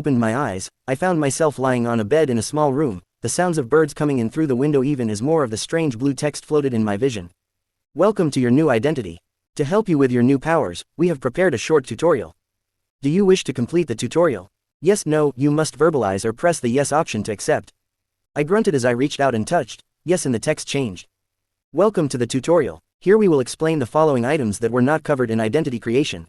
Opened my eyes, I found myself lying on a bed in a small room, the sounds of birds coming in through the window even as more of the strange blue text floated in my vision. Welcome to your new identity. To help you with your new powers, we have prepared a short tutorial. Do you wish to complete the tutorial? Yes, no, you must verbalize or press the yes option to accept. I grunted as I reached out and touched yes and the text changed. Welcome to the tutorial. Here we will explain the following items that were not covered in identity creation.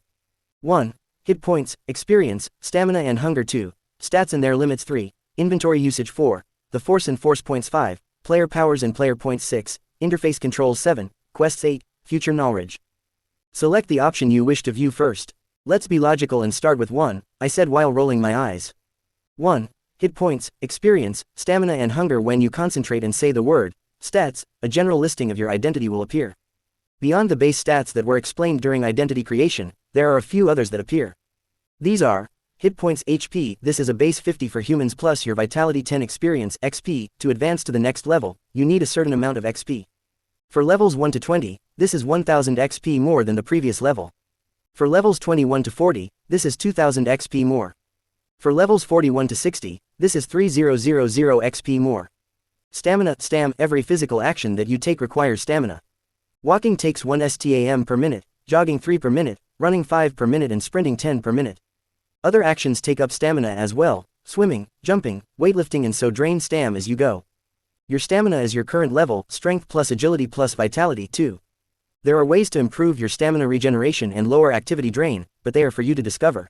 1. Hit points, experience, stamina and hunger 2, stats and their limits 3, inventory usage 4, the force and force points 5, player powers and player points 6, interface controls 7, quests 8, future knowledge. Select the option you wish to view first. Let's be logical and start with 1, I said while rolling my eyes. 1. Hit points, experience, stamina and hunger. When you concentrate and say the word stats, a general listing of your identity will appear. Beyond the base stats that were explained during identity creation, there are a few others that appear. These are hit points HP, this is a base 50 for humans plus your vitality 10 experience XP, to advance to the next level, you need a certain amount of XP. For levels 1 to 20, this is 1000 XP more than the previous level. For levels 21 to 40, this is 2000 XP more. For levels 41 to 60, this is 3000 XP more. Stamina, stam, every physical action that you take requires stamina. Walking takes 1 stam per minute, jogging 3 per minute, running 5 per minute and sprinting 10 per minute. Other actions take up stamina as well, swimming, jumping, weightlifting and so drain stam as you go. Your stamina is your current level, strength plus agility plus vitality too. There are ways to improve your stamina regeneration and lower activity drain, but they are for you to discover.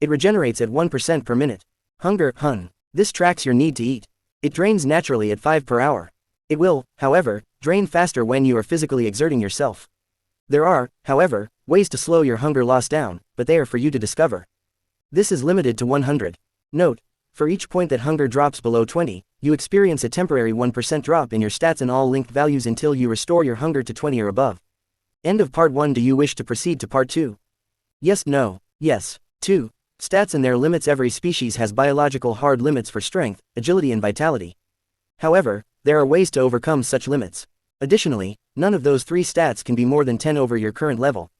It regenerates at 1% per minute. Hunger, hun. This tracks your need to eat. It drains naturally at 5 per hour. It will, however, drain faster when you are physically exerting yourself. There are, however, ways to slow your hunger loss down, but they are for you to discover. This is limited to 100. Note, for each point that hunger drops below 20, you experience a temporary 1% drop in your stats and all linked values until you restore your hunger to 20 or above. End of part 1. Do you wish to proceed to part 2? Yes, no, yes. 2. Stats and their limits. Every species has biological hard limits for strength, agility and vitality. However, there are ways to overcome such limits. Additionally, none of those 3 stats can be more than 10 over your current level.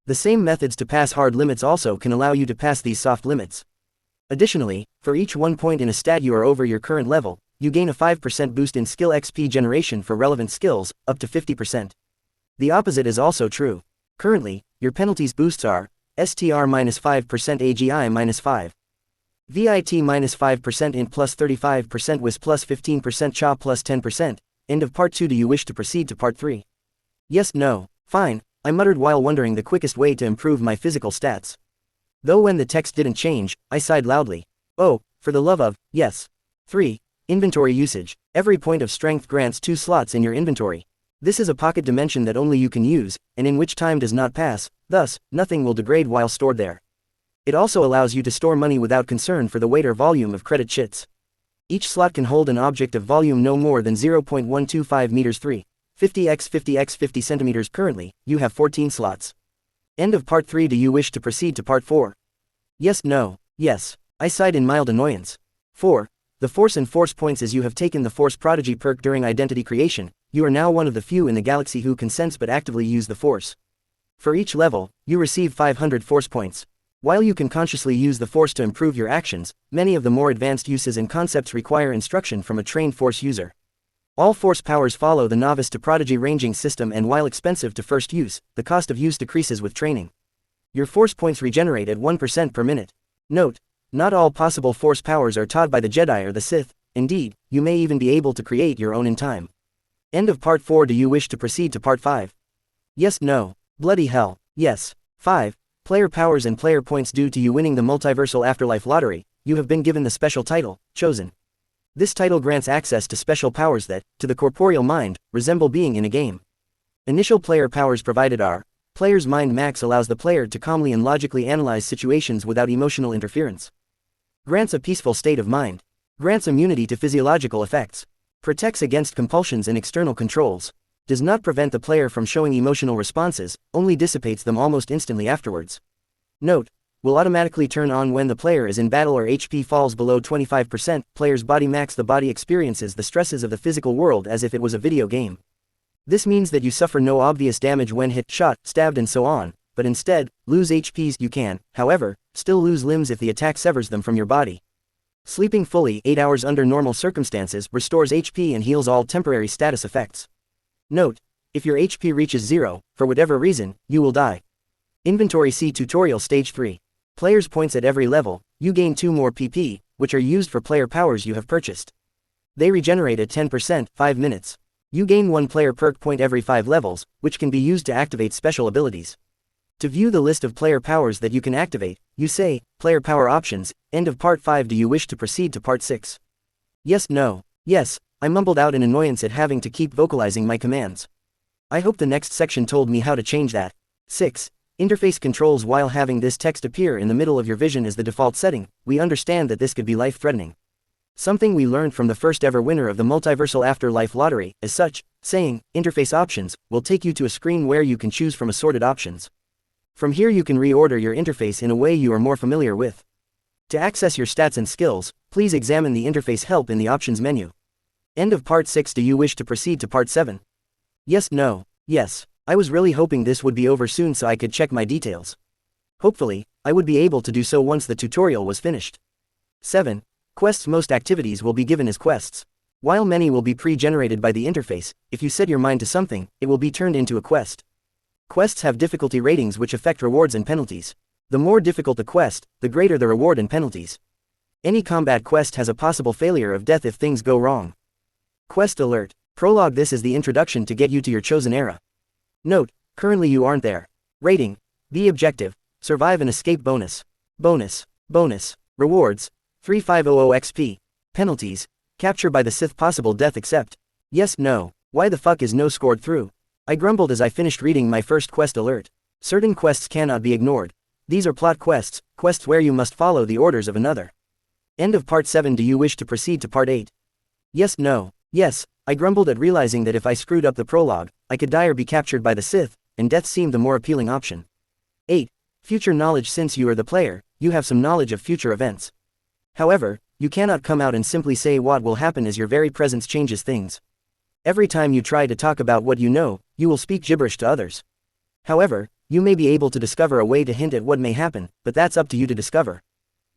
The same methods to pass hard limits also can allow you to pass these soft limits. Additionally, for each 1 point in a stat you are over your current level, you gain a 5% boost in skill XP generation for relevant skills, up to 50%. The opposite is also true. Currently, your penalties boosts are STR-5%, AGI-5, VIT-5%, INT plus 35%, WIS plus 15%, CHA plus 10%. End of part 2. Do you wish to proceed to part 3? Yes, no, fine, I muttered while wondering the quickest way to improve my physical stats. Though when the text didn't change, I sighed loudly. Oh, for the love of, yes. 3. Inventory usage. Every point of strength grants 2 slots in your inventory. This is a pocket dimension that only you can use, and in which time does not pass, thus, nothing will degrade while stored there. It also allows you to store money without concern for the weight or volume of credit chits. Each slot can hold an object of volume no more than 0.125 meters 3, 50 x 50 x 50 centimeters. Currently, you have 14 slots. End of part 3. Do you wish to proceed to part 4? Yes, no, yes. I sighed in mild annoyance. 4. The force and force points. As you have taken the Force Prodigy perk during identity creation, you are now one of the few in the galaxy who can sense but actively use the Force. For each level, you receive 500 force points. While you can consciously use the Force to improve your actions, many of the more advanced uses and concepts require instruction from a trained Force user. All Force powers follow the novice to prodigy ranging system, and while expensive to first use, the cost of use decreases with training. Your Force points regenerate at 1% per minute. Note, not all possible Force powers are taught by the Jedi or the Sith. Indeed, you may even be able to create your own in time. End of part 4. Do you wish to proceed to part 5? Yes, no, bloody hell, yes. 5. Player powers and player points. Due to you winning the multiversal afterlife lottery, you have been given the special title, Chosen. This title grants access to special powers that, to the corporeal mind, resemble being in a game. Initial player powers provided are: Player's Mind Max allows the player to calmly and logically analyze situations without emotional interference. Grants a peaceful state of mind. Grants immunity to physiological effects. Protects against compulsions and external controls. Does not prevent the player from showing emotional responses, only dissipates them almost instantly afterwards. Note, will automatically turn on when the player is in battle or HP falls below 25%. Player's Body Max. The body experiences the stresses of the physical world as if it was a video game. This means that you suffer no obvious damage when hit, shot, stabbed and so on, but instead, lose HPs. You can, however, still lose limbs if the attack severs them from your body. Sleeping fully 8 hours under normal circumstances restores HP and heals all temporary status effects. Note: if your HP reaches 0, for whatever reason, you will die. Inventory. See Tutorial Stage 3. Players points at every level, you gain 2 more PP, which are used for player powers you have purchased. They regenerate at 10%, 5 minutes. You gain 1 player perk point every 5 levels, which can be used to activate special abilities. To view the list of player powers that you can activate, you say, Player Power Options, end of Part 5. Do you wish to proceed to Part 6? Yes, no, yes, I mumbled out in annoyance at having to keep vocalizing my commands. I hope the next section told me how to change that. 6. Interface controls. While having this text appear in the middle of your vision is the default setting, we understand that this could be life-threatening. Something we learned from the first ever winner of the multiversal afterlife lottery. As such, saying, Interface Options, will take you to a screen where you can choose from assorted options. From here you can reorder your interface in a way you are more familiar with. To access your stats and skills, please examine the interface help in the options menu. End of Part 6. Do you wish to proceed to Part 7? Yes, no, yes. I was really hoping this would be over soon so I could check my details. Hopefully, I would be able to do so once the tutorial was finished. 7. Quests. Most activities will be given as quests. While many will be pre-generated by the interface, if you set your mind to something, it will be turned into a quest. Quests have difficulty ratings which affect rewards and penalties. The more difficult the quest, the greater the reward and penalties. Any combat quest has a possible failure of death if things go wrong. Quest Alert. Prologue. This is the introduction to get you to your chosen era. Note: currently you aren't there. Rating: B. Objective: Survive and Escape. Bonus. Rewards: 3500 XP. Penalties: Capture by the Sith. Possible death. Accept. Yes, no. Why the fuck is no scored through? I grumbled as I finished reading my first quest alert. Certain quests cannot be ignored. These are plot quests, quests where you must follow the orders of another. End of Part 7. Do you wish to proceed to Part 8? Yes, no, yes, I grumbled at realizing that if I screwed up the prologue, I could die or be captured by the Sith, and death seemed the more appealing option. 8. Future knowledge. Since you are the player, you have some knowledge of future events. However, you cannot come out and simply say what will happen as your very presence changes things. Every time you try to talk about what you know, you will speak gibberish to others. However, you may be able to discover a way to hint at what may happen, but that's up to you to discover.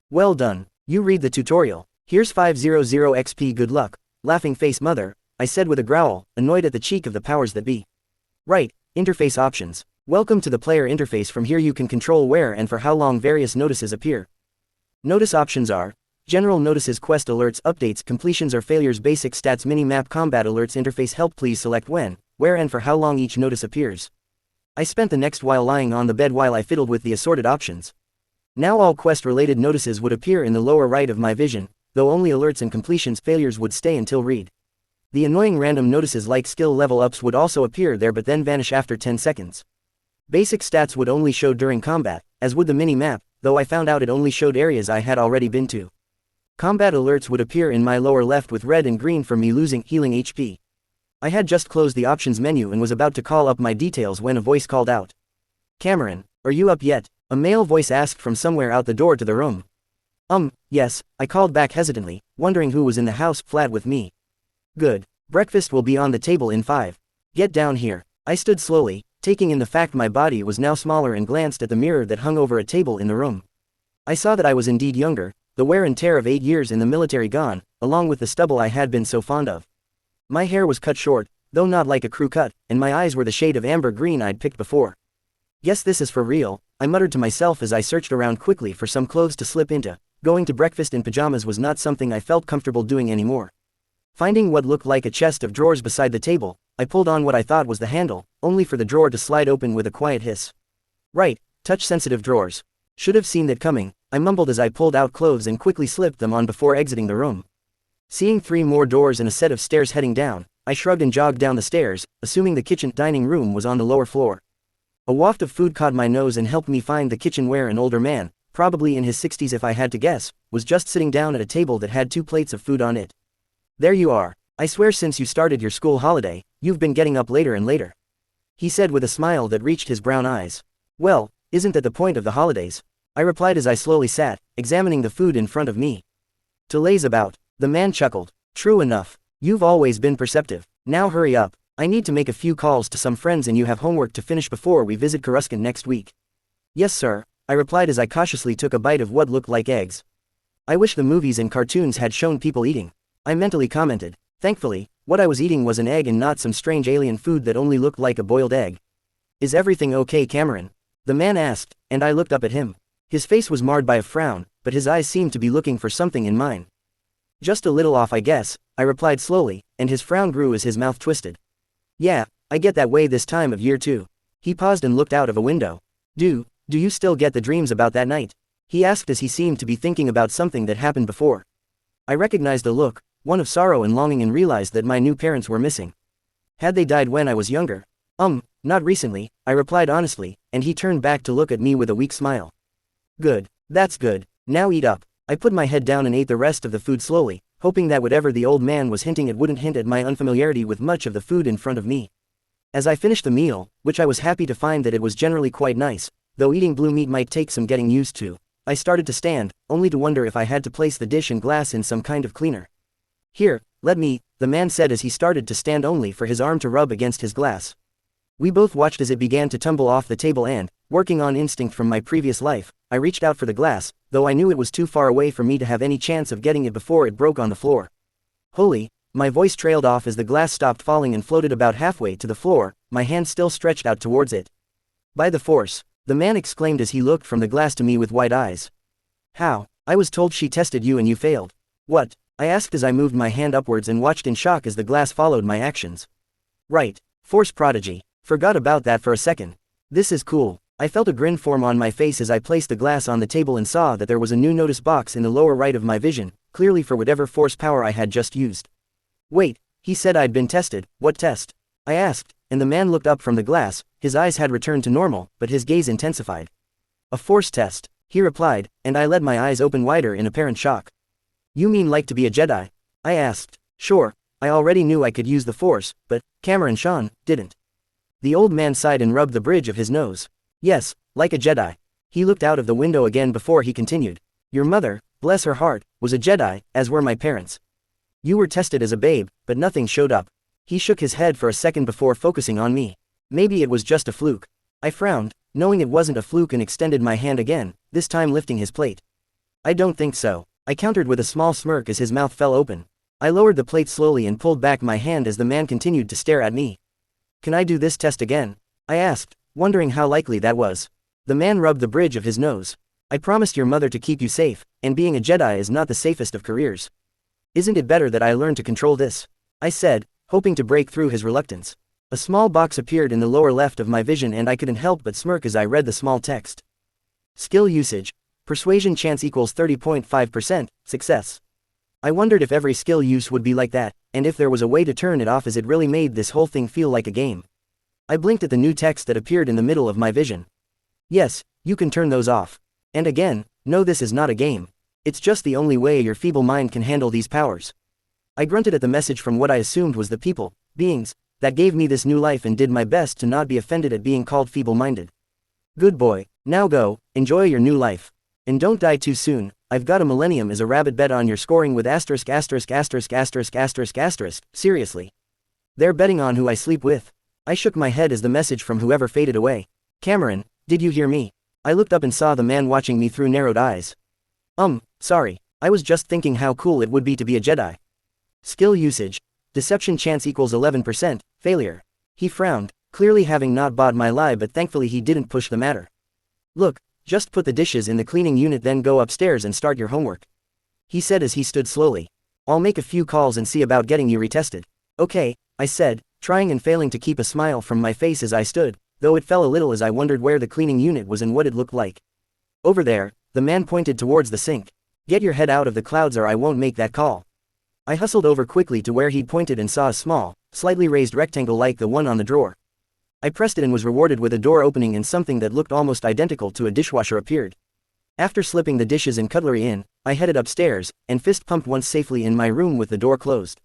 Well done. You read the tutorial. Here's 500 XP. Good luck. Laughing face. Mother, I said with a growl, annoyed at the cheek of the powers that be. Right. Interface options. Welcome to the player interface. From here you can control where and for how long various notices appear. Notice options are: General notices, quest alerts, updates, completions or failures, basic stats, mini-map, combat alerts, interface help. Please select when, where and for how long each notice appears. I spent the next while lying on the bed while I fiddled with the assorted options. Now all quest-related notices would appear in the lower right of my vision, though only alerts and completions failures would stay until read. The annoying random notices like skill level ups would also appear there but then vanish after 10 seconds. Basic stats would only show during combat, as would the mini-map, though I found out it only showed areas I had already been to. Combat alerts would appear in my lower left with red and green for me losing healing HP. I had just closed the options menu and was about to call up my details when a voice called out. Cameron, are you up yet? A male voice asked from somewhere out the door to the room. Yes, I called back hesitantly, wondering who was in the house flat with me. Good. Breakfast will be on the table in 5. Get down here. I stood slowly, taking in the fact my body was now smaller and glanced at the mirror that hung over a table in the room. I saw that I was indeed younger, the wear and tear of 8 years in the military gone, along with the stubble I had been so fond of. My hair was cut short, though not like a crew cut, and my eyes were the shade of amber green I'd picked before. Guess this is for real, I muttered to myself as I searched around quickly for some clothes to slip into. Going to breakfast in pajamas was not something I felt comfortable doing anymore. Finding what looked like a chest of drawers beside the table, I pulled on what I thought was the handle, only for the drawer to slide open with a quiet hiss. Right, touch-sensitive drawers. Should have seen that coming, I mumbled as I pulled out clothes and quickly slipped them on before exiting the room. Seeing 3 more doors and a set of stairs heading down, I shrugged and jogged down the stairs, assuming the kitchen dining room was on the lower floor. A waft of food caught my nose and helped me find the kitchen where an older man, probably in his 60s if I had to guess, was just sitting down at a table that had 2 plates of food on it. There you are. I swear since you started your school holiday, you've been getting up later and later. He said with a smile that reached his brown eyes. Well, isn't that the point of the holidays? I replied as I slowly sat, examining the food in front of me. To laze about. The man chuckled. True enough. You've always been perceptive. Now hurry up. I need to make a few calls to some friends and you have homework to finish before we visit Coruscant next week. Yes sir, I replied as I cautiously took a bite of what looked like eggs. I wish the movies and cartoons had shown people eating. I mentally commented. Thankfully, what I was eating was an egg and not some strange alien food that only looked like a boiled egg. Is everything okay, Cameron? The man asked, and I looked up at him. His face was marred by a frown, but his eyes seemed to be looking for something in mine. Just a little off, I guess, I replied slowly, and his frown grew as his mouth twisted. Yeah, I get that way this time of year too. He paused and looked out of a window. Do you still get the dreams about that night? He asked as he seemed to be thinking about something that happened before. I recognized the look, one of sorrow and longing, and realized that my new parents were missing. Had they died when I was younger? Not recently, I replied honestly, and he turned back to look at me with a weak smile. Good, that's good, now eat up. I put my head down and ate the rest of the food slowly, hoping that whatever the old man was hinting at wouldn't hint at my unfamiliarity with much of the food in front of me. As I finished the meal, which I was happy to find that it was generally quite nice, though eating blue meat might take some getting used to, I started to stand, only to wonder if I had to place the dish and glass in some kind of cleaner. Here, let me, the man said as he started to stand only for his arm to rub against his glass. We both watched as it began to tumble off the table and, working on instinct from my previous life, I reached out for the glass, though I knew it was too far away for me to have any chance of getting it before it broke on the floor. Holy, my voice trailed off as the glass stopped falling and floated about halfway to the floor, my hand still stretched out towards it. By the force, the man exclaimed as he looked from the glass to me with wide eyes. How? I was told she tested you and you failed. What? I asked as I moved my hand upwards and watched in shock as the glass followed my actions. Right. Force prodigy. Forgot about that for a second. This is cool. I felt a grin form on my face as I placed the glass on the table and saw that there was a new notice box in the lower right of my vision, clearly for whatever force power I had just used. Wait, he said I'd been tested. What test? I asked, and the man looked up from the glass. His eyes had returned to normal, but his gaze intensified. A force test, he replied, and I let my eyes open wider in apparent shock. You mean like to be a Jedi? I asked. Sure, I already knew I could use the force, but Cameron Sean didn't. The old man sighed and rubbed the bridge of his nose. Yes, like a Jedi. He looked out of the window again before he continued. Your mother, bless her heart, was a Jedi, as were my parents. You were tested as a babe, but nothing showed up. He shook his head for a second before focusing on me. Maybe it was just a fluke. I frowned, knowing it wasn't a fluke, and extended my hand again, this time lifting his plate. I don't think so, I countered with a small smirk as his mouth fell open. I lowered the plate slowly and pulled back my hand as the man continued to stare at me. Can I do this test again? I asked, wondering how likely that was. The man rubbed the bridge of his nose. I promised your mother to keep you safe, and being a Jedi is not the safest of careers. Isn't it better that I learn to control this? I said, hoping to break through his reluctance. A small box appeared in the lower left of my vision and I couldn't help but smirk as I read the small text. Skill usage. Persuasion chance equals 30.5%, success. I wondered if every skill use would be like that, and if there was a way to turn it off, as it really made this whole thing feel like a game. I blinked at the new text that appeared in the middle of my vision. Yes, you can turn those off. And again, no, this is not a game. It's just the only way your feeble mind can handle these powers. I grunted at the message from what I assumed was the people, beings, that gave me this new life and did my best to not be offended at being called feeble-minded. Good boy, now go, enjoy your new life. And don't die too soon. I've got a millennium as a rabbit bet on your scoring with asterisk asterisk asterisk asterisk asterisk asterisk, seriously. They're betting on who I sleep with. I shook my head as the message from whoever faded away. Cameron, did you hear me? I looked up and saw the man watching me through narrowed eyes. Sorry, I was just thinking how cool it would be to be a Jedi. Skill usage. Deception chance equals 11%, failure. He frowned, clearly having not bought my lie, but thankfully he didn't push the matter. Look, just put the dishes in the cleaning unit, then go upstairs and start your homework. He said as he stood slowly. I'll make a few calls and see about getting you retested. Okay, I said, trying and failing to keep a smile from my face as I stood, though it fell a little as I wondered where the cleaning unit was and what it looked like. Over there, the man pointed towards the sink. Get your head out of the clouds or I won't make that call. I hustled over quickly to where he'd pointed and saw a small, slightly raised rectangle like the one on the drawer. I pressed it and was rewarded with a door opening and something that looked almost identical to a dishwasher appeared. After slipping the dishes and cutlery in, I headed upstairs, and fist pumped once safely in my room with the door closed.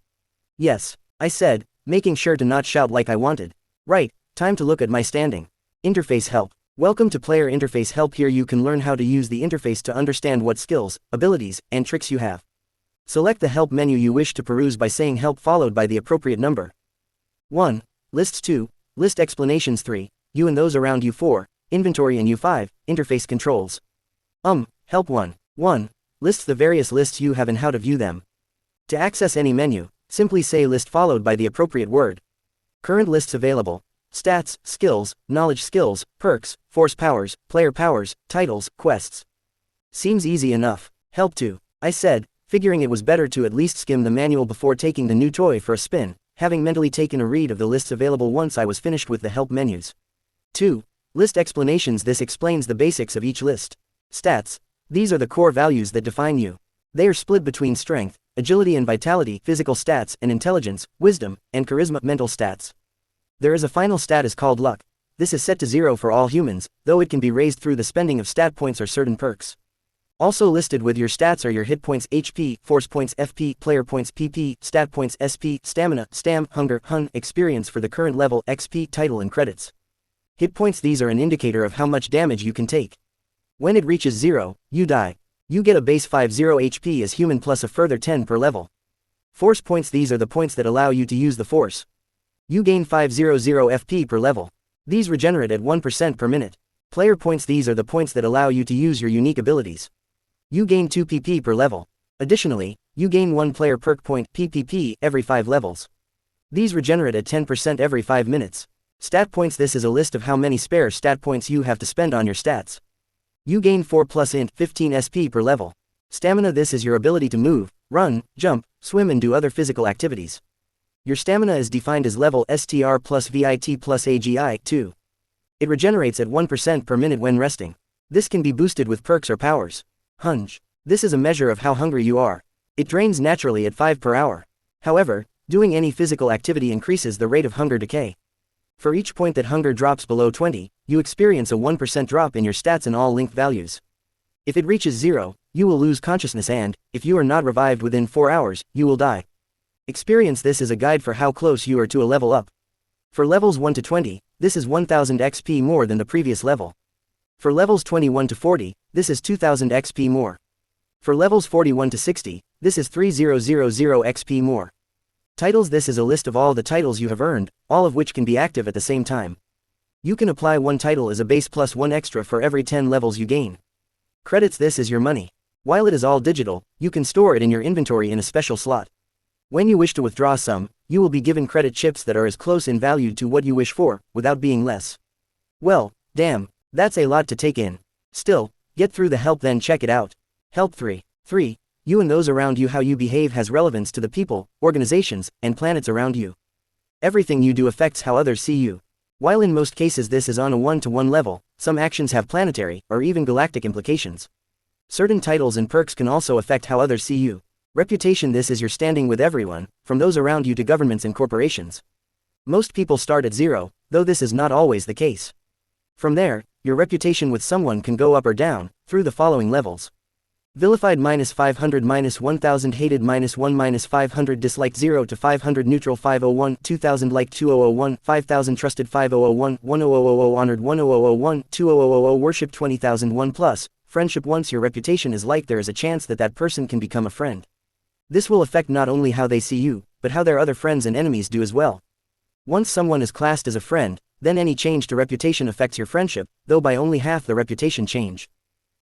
Yes, I said, making sure to not shout like I wanted. Right, time to look at my standing. Interface help. Welcome to Player Interface Help. Here you can learn how to use the interface to understand what skills, abilities, and tricks you have. Select the help menu you wish to peruse by saying help followed by the appropriate number. 1. Lists. 2. List explanations. 3. You and those around you. 4. Inventory and you. 5. Interface controls. Help 1. 1. Lists the various lists you have and how to view them. To access any menu, simply say list followed by the appropriate word. Current lists available. Stats, skills, knowledge skills, perks, force powers, player powers, titles, quests. Seems easy enough. Help to, I said, figuring it was better to at least skim the manual before taking the new toy for a spin, having mentally taken a read of the lists available once I was finished with the help menus. 2. List explanations. This explains the basics of each list. Stats. These are the core values that define you. They are split between strength, agility and vitality, physical stats, and intelligence, wisdom, and charisma, mental stats. There is a final status called luck. This is set to 0 for all humans, though it can be raised through the spending of stat points or certain perks. Also listed with your stats are your hit points HP, force points FP, player points PP, stat points SP, stamina, stam, hunger, hun, experience for the current level, XP, title and credits. Hit points. These are an indicator of how much damage you can take. When it reaches 0, you die. You get a base 50 HP as human plus a further 10 per level. Force points. These are the points that allow you to use the force. You gain 500 FP per level. These regenerate at 1% per minute. Player points. These are the points that allow you to use your unique abilities. You gain 2 PP per level. Additionally, you gain 1 player perk point PPP every 5 levels. These regenerate at 10% every 5 minutes. Stat points. This is a list of how many spare stat points you have to spend on your stats. You gain 4 plus int 15 SP per level. Stamina. This is your ability to move, run, jump, swim and do other physical activities. Your stamina is defined as level STR plus VIT plus AGI, 2. It regenerates at 1% per minute when resting. This can be boosted with perks or powers. Hunge. This is a measure of how hungry you are. It drains naturally at 5 per hour. However, doing any physical activity increases the rate of hunger decay. For each point that hunger drops below 20, you experience a 1% drop in your stats and all linked values. If it reaches 0, you will lose consciousness and, if you are not revived within 4 hours, you will die. Experience. This is a guide for how close you are to a level up. For levels 1 to 20, this is 1000 XP more than the previous level. For levels 21 to 40, this is 2000 XP more. For levels 41 to 60, this is 3000 XP more. Titles. This is a list of all the titles you have earned, all of which can be active at the same time. You can apply one title as a base plus 1 extra for every 10 levels you gain. Credits. This is your money. While it is all digital, you can store it in your inventory in a special slot. When you wish to withdraw some, you will be given credit chips that are as close in value to what you wish for, without being less. Well, damn, that's a lot to take in. Still, get through the help then check it out. Help 3. 3. You and those around you. How you behave has relevance to the people, organizations, and planets around you. Everything you do affects how others see you. While in most cases this is on a 1-to-1 level, some actions have planetary, or even galactic implications. Certain titles and perks can also affect how others see you. Reputation. This is your standing with everyone, from those around you to governments and corporations. Most people start at 0, though this is not always the case. From there, your reputation with someone can go up or down, through the following levels. Vilified -500 -1000 hated -1 -500 disliked 0 to 500 neutral 501 2000 liked 2001 5000 trusted 5001 10000 honored 10001 2000 worshipped 20001 plus friendship. Once your reputation is liked, there is a chance that that person can become a friend. This will affect not only how they see you, but how their other friends and enemies do as well. Once someone is classed as a friend, then any change to reputation affects your friendship, though by only half the reputation change.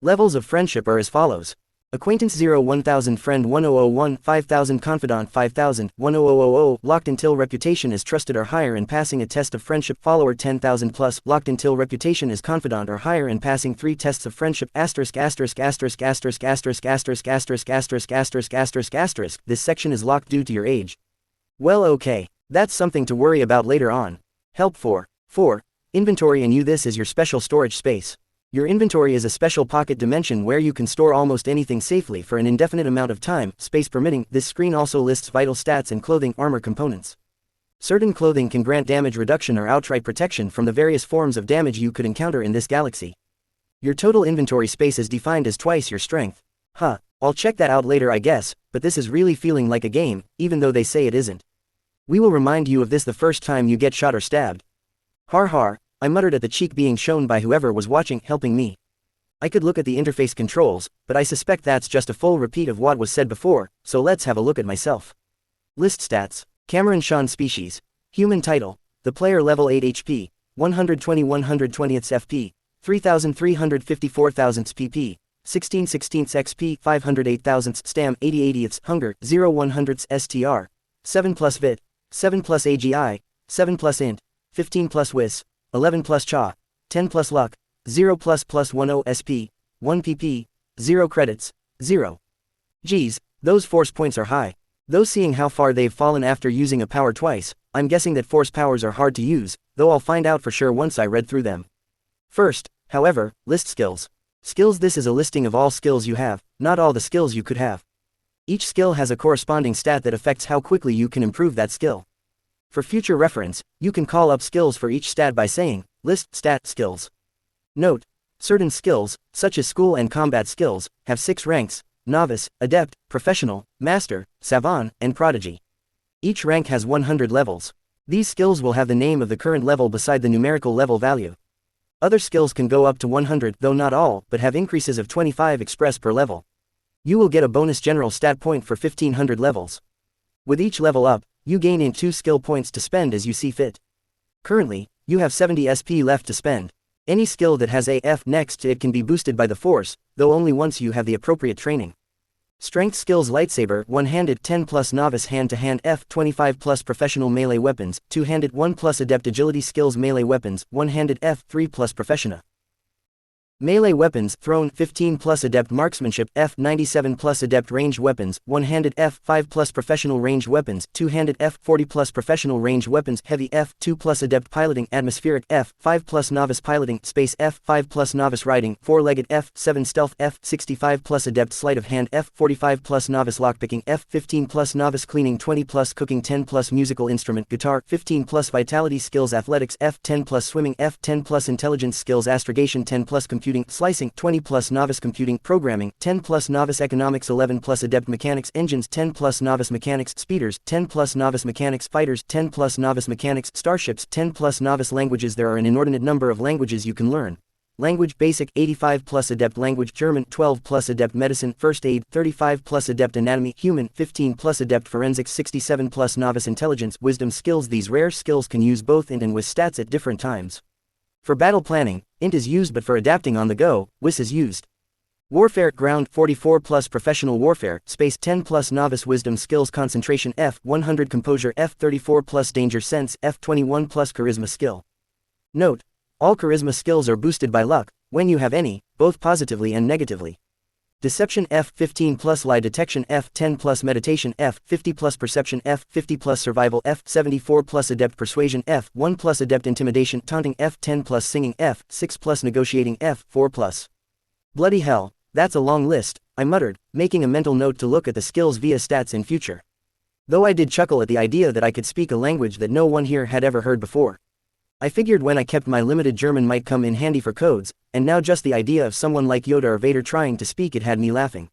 Levels of friendship are as follows. Acquaintance 0 1000 friend 1001 5000 confidant 5000 10000 locked until reputation is trusted or higher and passing a test of friendship follower 10,000 plus locked until reputation is confidant or higher and passing 3 tests of friendship asterisk asterisk asterisk asterisk asterisk asterisk asterisk asterisk asterisk asterisk asterisk. This section is locked due to your age. Well, okay, that's something to worry about later on. Help 4. 4. Inventory and you. This is your special storage space. Your inventory is a special pocket dimension where you can store almost anything safely for an indefinite amount of time, space permitting. This screen also lists vital stats and clothing armor components. Certain clothing can grant damage reduction or outright protection from the various forms of damage you could encounter in this galaxy. Your total inventory space is defined as twice your strength. Huh, I'll check that out later I guess, but this is really feeling like a game, even though they say it isn't. We will remind you of this the first time you get shot or stabbed. Har har. I muttered at the cheek being shown by whoever was watching, helping me. I could look at the interface controls, but I suspect that's just a full repeat of what was said before, so let's have a look at myself. List stats. Cameron Sean species. Human title. The player level 8 HP. 120 120ths FP. 3354 thousandths PP. 16 16ths XP, 508 thousandths Stam, 80 80ths Hunger, 0 100ths STR, 7 plus Vit, 7 plus AGI, 7 plus Int, 15 plus Wis, 11 plus Cha, 10 plus Luck, 0 plus 10 SP, 1 PP, 0 credits, 0. Geez, those force points are high. Though seeing how far they've fallen after using a power twice, I'm guessing that force powers are hard to use, though I'll find out for sure once I read through them. First, however, list skills. Skills. This is a listing of all skills you have, not all the skills you could have. Each skill has a corresponding stat that affects how quickly you can improve that skill. For future reference, you can call up skills for each stat by saying, list stat skills. Note, certain skills, such as school and combat skills, have 6 ranks: novice, adept, professional, master, savant, and prodigy. Each rank has 100 levels. These skills will have the name of the current level beside the numerical level value. Other skills can go up to 100, though not all, but have increases of 25 express per level. You will get a bonus general stat point for 1500 levels. With each level up, you gain in 2 skill points to spend as you see fit. Currently, you have 70 SP left to spend. Any skill that has a F next to it can be boosted by the force, though only once you have the appropriate training. Strength skills: lightsaber, one-handed, 10 plus novice, hand-to-hand, F, 25 plus professional, melee weapons, two-handed, 1 plus adept, agility skills, melee weapons, one-handed, F, 3 plus professional. Melee weapons, thrown, 15 plus adept, marksmanship, F, 97 plus adept, ranged weapons, one-handed, F, 5 plus professional, ranged weapons, two-handed, F, 40 plus professional, ranged weapons, heavy, F, 2 plus adept, piloting, atmospheric, F, 5 plus novice piloting, space, F, 5 plus novice riding, four-legged, F, 7 stealth, F, 65 plus adept, sleight of hand, F, 45 plus novice lockpicking, F, 15 plus novice cleaning, 20 plus cooking, 10 plus musical instrument, guitar, 15 plus vitality skills, athletics, F, 10 plus swimming, F, 10 plus intelligence skills, astrogation, 10 plus computing, slicing, 20 plus novice computing, programming, 10 plus novice economics, 11 plus adept mechanics, engines, 10 plus novice mechanics, speeders, 10 plus novice mechanics, fighters, 10 plus novice mechanics, starships, 10 plus novice languages. There are an inordinate number of languages you can learn. Language basic, 85 plus adept language, German, 12 plus adept medicine, first aid, 35 plus adept anatomy, human, 15 plus adept forensics, 67 plus novice intelligence, wisdom skills. These rare skills can use both int and wis stats at different times. For battle planning, int is used, but for adapting on the go, wis is used. Warfare, ground, 44 plus professional warfare, space, 10 plus novice wisdom skills, concentration, F, 100 composure, F, 34 plus danger sense, F, 21 plus charisma skill. Note, all charisma skills are boosted by luck, when you have any, both positively and negatively. Deception, F, 15 plus lie detection, F, 10 plus meditation, F, 50 plus perception, F, 50 plus survival, F, 74 plus adept persuasion, F, 1 plus adept intimidation, taunting, F, 10 plus singing, F, 6 plus negotiating, F, 4 plus. Bloody hell, that's a long list, I muttered, making a mental note to look at the skills via stats in future. Though I did chuckle at the idea that I could speak a language that no one here had ever heard before. I figured when I kept my limited German might come in handy for codes, and now just the idea of someone like Yoda or Vader trying to speak it had me laughing.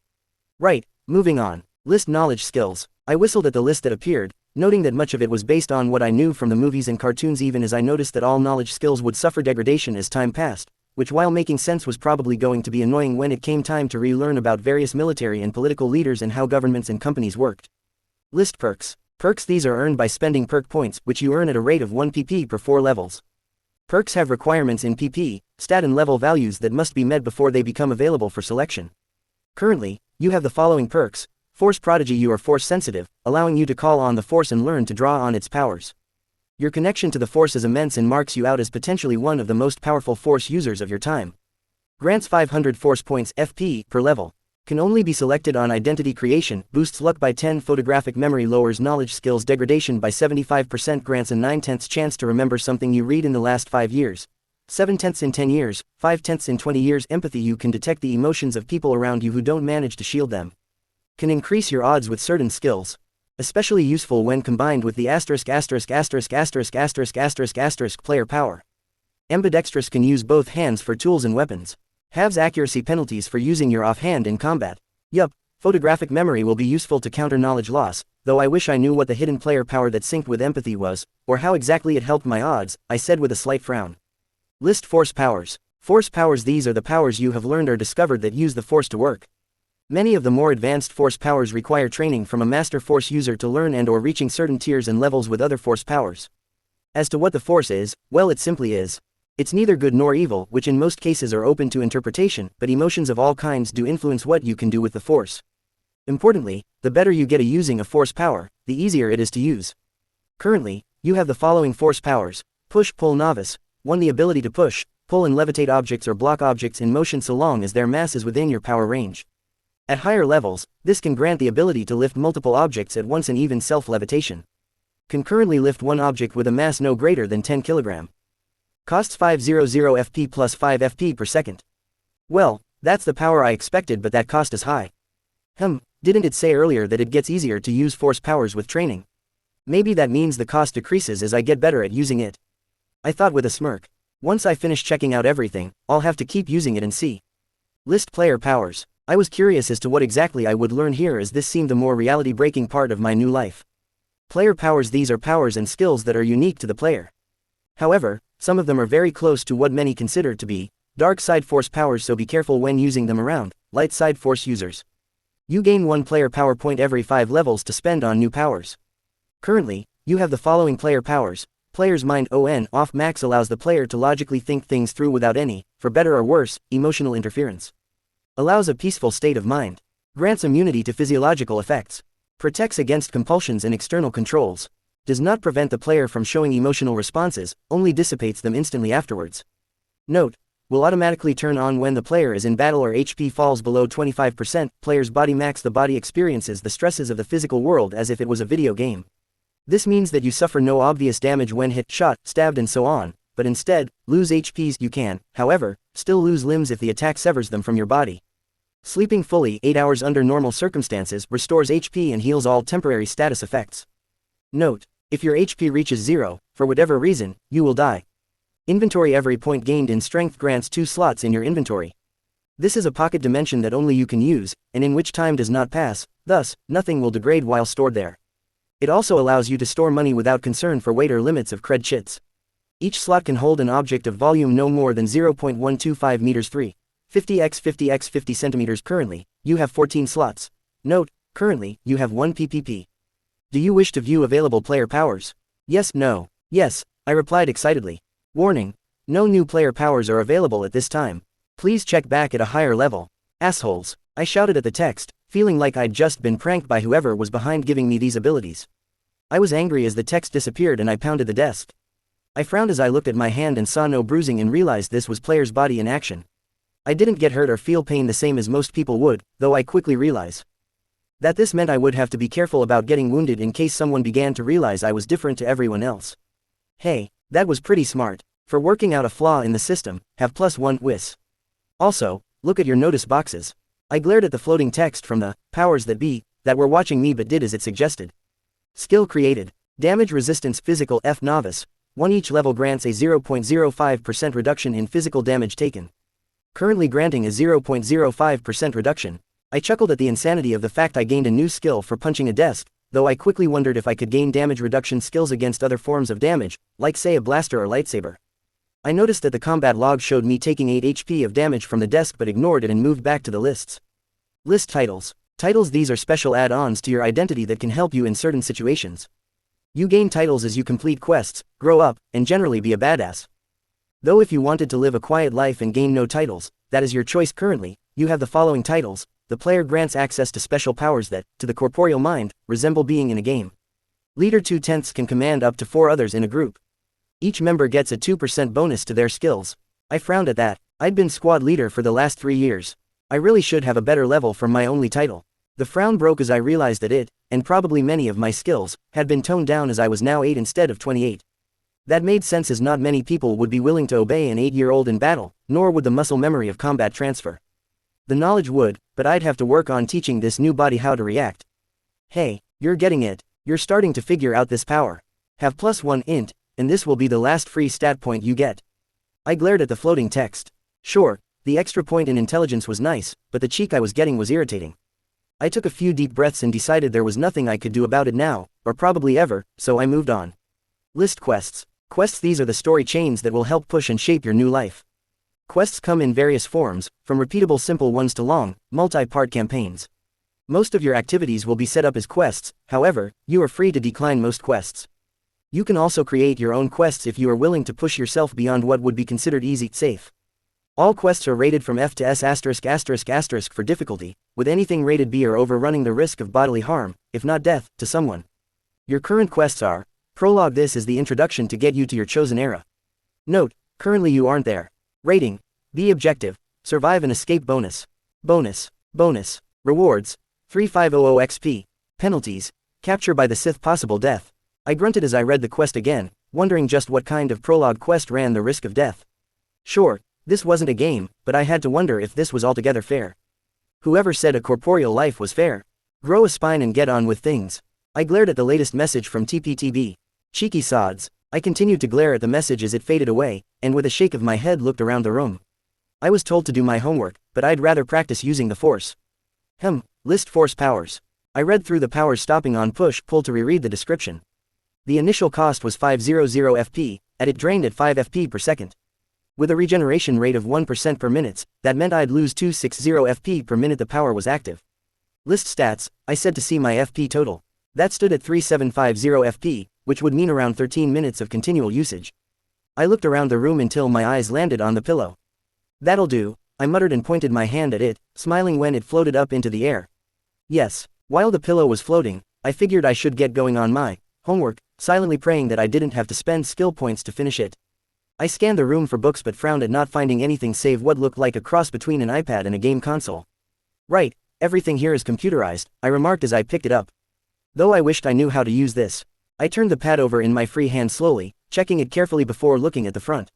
Right, moving on. List knowledge skills. I whistled at the list that appeared, noting that much of it was based on what I knew from the movies and cartoons, even as I noticed that all knowledge skills would suffer degradation as time passed, which, while making sense, was probably going to be annoying when it came time to relearn about various military and political leaders and how governments and companies worked. List perks. Perks. These are earned by spending perk points, which you earn at a rate of 1 pp per 4 levels. Perks have requirements in pp, stat and level values that must be met before they become available for selection. Currently, you have the following perks. Force Prodigy. You are force sensitive, allowing you to call on the force and learn to draw on its powers. Your connection to the force is immense and marks you out as potentially one of the most powerful force users of your time. Grants 500 force points FP per level. Can only be selected on identity creation, boosts luck by 10, photographic memory, lowers knowledge skills degradation by 75%, grants a 9/10 chance to remember something you read in the last 5 years. 7/10 in 10 years, 5/10 in 20 years. Empathy. You can detect the emotions of people around you who don't manage to shield them. Can increase your odds with certain skills. Especially useful when combined with the ******** player power. Ambidextrous. Can use both hands for tools and weapons. Halves accuracy penalties for using your offhand in combat. Yup, photographic memory will be useful to counter knowledge loss, though I wish I knew what the hidden player power that synced with empathy was, or how exactly it helped my odds, I said with a slight frown. List force powers. Force powers. These are the powers you have learned or discovered that use the force to work. Many of the more advanced force powers require training from a master force user to learn and or reaching certain tiers and levels with other force powers. As to what the force is, well, it simply is. It's neither good nor evil, which in most cases are open to interpretation, but emotions of all kinds do influence what you can do with the Force. Importantly, the better you get at using a Force power, the easier it is to use. Currently, you have the following Force powers: Push, Pull, Novice. 1. The ability to push, pull and levitate objects or block objects in motion so long as their mass is within your power range. At higher levels, this can grant the ability to lift multiple objects at once and even self-levitation. Concurrently lift one object with a mass no greater than 10 kg. Costs 500 FP plus 5 FP per second. Well, that's the power I expected, but that cost is high. Didn't it say earlier that it gets easier to use Force powers with training? Maybe that means the cost decreases as I get better at using it. I thought with a smirk. Once I finish checking out everything, I'll have to keep using it and see. List player powers. I was curious as to what exactly I would learn here, as this seemed the more reality-breaking part of my new life. Player powers. These are powers and skills that are unique to the player. However, some of them are very close to what many consider to be dark side Force powers, so be careful when using them around light side Force users. You gain 1 player power point every 5 levels to spend on new powers. Currently, you have the following player powers. Player's mind on off max allows the player to logically think things through without any, for better or worse, emotional interference. Allows a peaceful state of mind. Grants immunity to physiological effects. Protects against compulsions and external controls. Does not prevent the player from showing emotional responses, only dissipates them instantly afterwards. Note: will automatically turn on when the player is in battle or HP falls below 25%. Player's body max. The body experiences the stresses of the physical world as if it was a video game. This means that you suffer no obvious damage when hit, shot, stabbed and so on, but instead, lose HPs. You can, however, still lose limbs if the attack severs them from your body. Sleeping fully 8 hours under normal circumstances restores HP and heals all temporary status effects. Note: if your HP reaches 0, for whatever reason, you will die. Inventory. Every point gained in strength grants 2 slots in your inventory. This is a pocket dimension that only you can use, and in which time does not pass, thus, nothing will degrade while stored there. It also allows you to store money without concern for weight or limits of cred chits. Each slot can hold an object of volume no more than 0.125 meters 50 x 50 x 50 centimeters. Currently, you have 14 slots. Note: currently, you have 1 PPP. Do you wish to view available player powers? Yes, no. Yes, I replied excitedly. Warning: no new player powers are available at this time. Please check back at a higher level. Assholes, I shouted at the text, feeling like I'd just been pranked by whoever was behind giving me these abilities. I was angry as the text disappeared and I pounded the desk. I frowned as I looked at my hand and saw no bruising and realized this was player's body in action. I didn't get hurt or feel pain the same as most people would, though I quickly realized that this meant I would have to be careful about getting wounded in case someone began to realize I was different to everyone else. Hey, that was pretty smart. For working out a flaw in the system, have +1 whiz. Also, look at your notice boxes. I glared at the floating text from the powers that be that were watching me but did as it suggested. Skill created. Damage resistance physical F novice. 1. Each level grants a 0.05% reduction in physical damage taken. Currently granting a 0.05% reduction. I chuckled at the insanity of the fact I gained a new skill for punching a desk, though I quickly wondered if I could gain damage reduction skills against other forms of damage, like say a blaster or lightsaber. I noticed that the combat log showed me taking 8 HP of damage from the desk but ignored it and moved back to the lists. List titles. Titles. These are special add-ons to your identity that can help you in certain situations. You gain titles as you complete quests, grow up, and generally be a badass. Though if you wanted to live a quiet life and gain no titles, that is your choice. Currently, you have the following titles. The player grants access to special powers that, to the corporeal mind, resemble being in a game. Leader 2/10 can command up to 4 others in a group. Each member gets a 2% bonus to their skills. I frowned at that. I'd been squad leader for the last 3 years. I really should have a better level from my only title. The frown broke as I realized that it, and probably many of my skills, had been toned down as I was now 8 instead of 28. That made sense as not many people would be willing to obey an 8-year-old in battle, nor would the muscle memory of combat transfer. The knowledge would, but I'd have to work on teaching this new body how to react. Hey, you're getting it. You're starting to figure out this power. Have +1 int, and this will be the last free stat point you get. I glared at the floating text. Sure, the extra point in intelligence was nice, but the cheek I was getting was irritating. I took a few deep breaths and decided there was nothing I could do about it now, or probably ever, so I moved on. List quests. Quests. These are the story chains that will help push and shape your new life. Quests come in various forms, from repeatable simple ones to long, multi-part campaigns. Most of your activities will be set up as quests, however, you are free to decline most quests. You can also create your own quests if you are willing to push yourself beyond what would be considered easy, safe. All quests are rated from F to S **** for difficulty, with anything rated B or over running the risk of bodily harm, if not death, to someone. Your current quests are: Prologue. This is the introduction to get you to your chosen era. Note, currently you aren't there. Rating: B. Objective: Survive and escape. Bonus. Rewards: 3500 XP. Penalties: Capture by the Sith. Possible death. I grunted as I read the quest again, wondering just what kind of prologue quest ran the risk of death. Sure, this wasn't a game, but I had to wonder if this was altogether fair. Whoever said a corporeal life was fair? Grow a spine and get on with things. I glared at the latest message from TPTB. Cheeky sods. I continued to glare at the message as it faded away, and with a shake of my head looked around the room. I was told to do my homework, but I'd rather practice using the Force. List Force powers. I read through the powers, stopping on push-pull to reread the description. The initial cost was 500 FP, and it drained at 5 FP per second. With a regeneration rate of 1% per minute, that meant I'd lose 260 FP per minute the power was active. List stats. I said to see my FP total. That stood at 3750 FP, which would mean around 13 minutes of continual usage. I looked around the room until my eyes landed on the pillow. That'll do, I muttered and pointed my hand at it, smiling when it floated up into the air. Yes, while the pillow was floating, I figured I should get going on my homework, silently praying that I didn't have to spend skill points to finish it. I scanned the room for books but frowned at not finding anything save what looked like a cross between an iPad and a game console. Right, everything here is computerized, I remarked as I picked it up. Though I wished I knew how to use this. I turned the pad over in my free hand slowly, checking it carefully before looking at the front.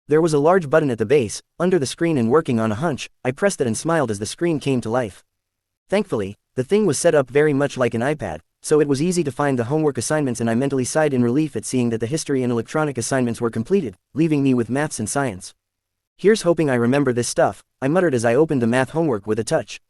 There was a large button at the base, under the screen, and working on a hunch, I pressed it and smiled as the screen came to life. Thankfully, the thing was set up very much like an iPad, so it was easy to find the homework assignments, and I mentally sighed in relief at seeing that the history and electronic assignments were completed, leaving me with maths and science. Here's hoping I remember this stuff, I muttered as I opened the math homework with a touch.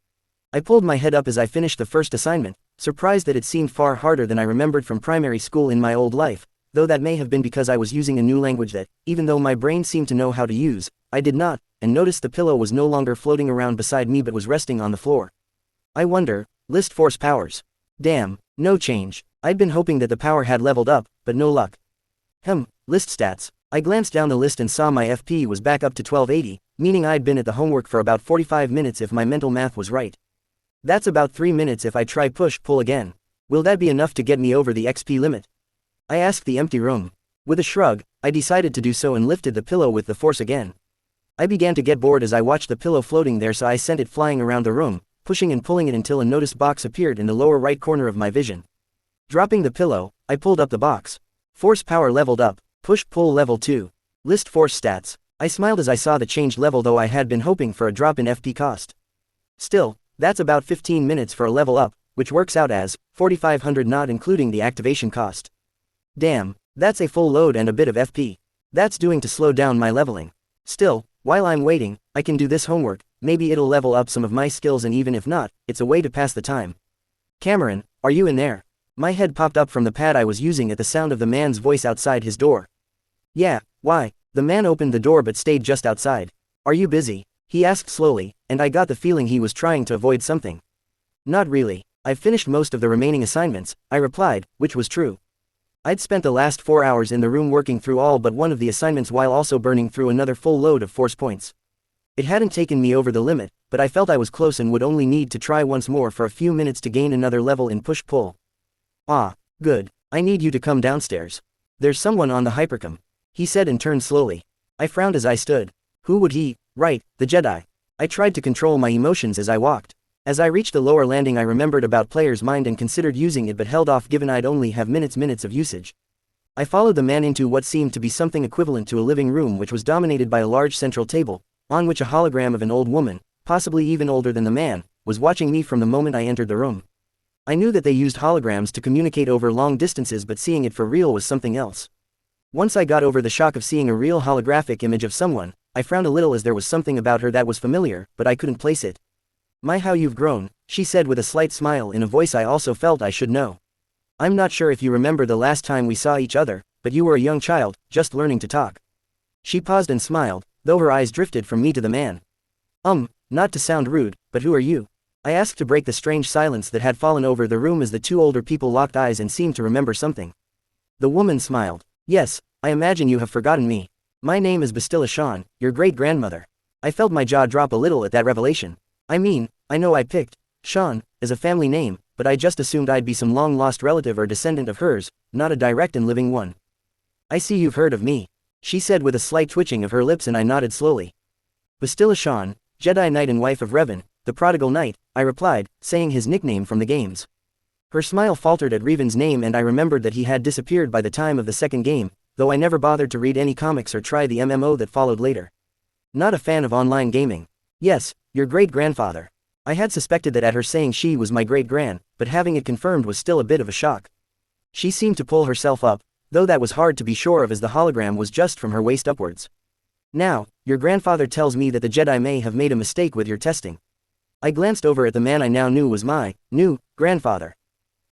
I pulled my head up as I finished the first assignment, surprised that it seemed far harder than I remembered from primary school in my old life, though that may have been because I was using a new language that, even though my brain seemed to know how to use, I did not, and noticed the pillow was no longer floating around beside me but was resting on the floor. I wonder, list Force powers. Damn, no change. I'd been hoping that the power had leveled up, but no luck. List stats. I glanced down the list and saw my FP was back up to 1280, meaning I'd been at the homework for about 45 minutes if my mental math was right. That's about 3 minutes if I try push-pull again. Will that be enough to get me over the XP limit? I asked the empty room. With a shrug, I decided to do so and lifted the pillow with the Force again. I began to get bored as I watched the pillow floating there, so I sent it flying around the room, pushing and pulling it until a notice box appeared in the lower right corner of my vision. Dropping the pillow, I pulled up the box. Force power leveled up, push-pull level 2. List Force stats. I smiled as I saw the changed level, though I had been hoping for a drop in FP cost. Still, that's about 15 minutes for a level up, which works out as 4,500 not including the activation cost. Damn, that's a full load and a bit of FP. That's doing to slow down my leveling. Still, while I'm waiting, I can do this homework, maybe it'll level up some of my skills, and even if not, it's a way to pass the time. Cameron, are you in there? My head popped up from the pad I was using at the sound of the man's voice outside his door. Yeah, why? The man opened the door but stayed just outside. Are you busy? He asked slowly, and I got the feeling he was trying to avoid something. Not really, I've finished most of the remaining assignments, I replied, which was true. I'd spent the last 4 hours in the room working through all but one of the assignments while also burning through another full load of Force points. It hadn't taken me over the limit, but I felt I was close and would only need to try once more for a few minutes to gain another level in push-pull. Ah, good, I need you to come downstairs. There's someone on the hypercom, he said and turned slowly. I frowned as I stood. Who would he? Right, the Jedi. I tried to control my emotions as I walked. As I reached the lower landing, I remembered about player's mind and considered using it but held off given I'd only have minutes of usage. I followed the man into what seemed to be something equivalent to a living room, which was dominated by a large central table, on which a hologram of an old woman, possibly even older than the man, was watching me from the moment I entered the room. I knew that they used holograms to communicate over long distances, but seeing it for real was something else. Once I got over the shock of seeing a real holographic image of someone, I frowned a little as there was something about her that was familiar, but I couldn't place it. My, how you've grown, she said with a slight smile in a voice I also felt I should know. I'm not sure if you remember the last time we saw each other, but you were a young child, just learning to talk. She paused and smiled, though her eyes drifted from me to the man. Not to sound rude, but who are you? I asked to break the strange silence that had fallen over the room as the two older people locked eyes and seemed to remember something. The woman smiled. Yes, I imagine you have forgotten me. My name is Bastilla Sean, your great-grandmother. I felt my jaw drop a little at that revelation. I mean, I know I picked Sean as a family name, but I just assumed I'd be some long-lost relative or descendant of hers, not a direct and living one. I see you've heard of me, she said with a slight twitching of her lips, and I nodded slowly. Bastilla Sean, Jedi Knight and wife of Revan, the prodigal knight, I replied, saying his nickname from the games. Her smile faltered at Revan's name, and I remembered that he had disappeared by the time of the second game, though I never bothered to read any comics or try the MMO that followed later. Not a fan of online gaming. Yes, your great-grandfather. I had suspected that at her saying she was my great-gran, but having it confirmed was still a bit of a shock. She seemed to pull herself up, though that was hard to be sure of as the hologram was just from her waist upwards. Now, your grandfather tells me that the Jedi may have made a mistake with your testing. I glanced over at the man I now knew was my new grandfather.